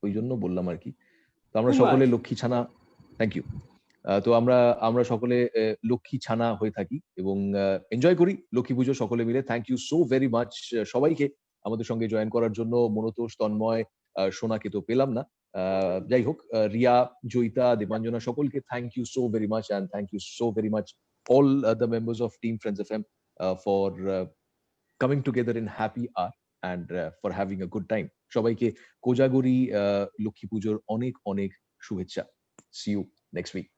ওই জন্য বললাম আর কি তো আমরা Too সকলে much. লক্ষ্মী ছানা থ্যাংক ইউ তো আমরা সকলে লক্ষ্মী ছানা হয়ে থাকি এবং এনজয় করি লক্ষ্মী পুজো সকলে মিলে thank you so very much সবাইকে আমাদের সঙ্গে জয়েন করার জন্য মনোতোষ তন্ময় সোনাকে তো পেলাম না যাই হোক রিয়া জয়িতা দেবাঞ্জনা সকলকে thank you so very much and thank you so very much all the members of Team Friends FM for coming together in happy hour and for having a good time. সবাইকে কোজাগরি লক্ষ্মী পুজোর অনেক অনেক শুভেচ্ছা। See you next week.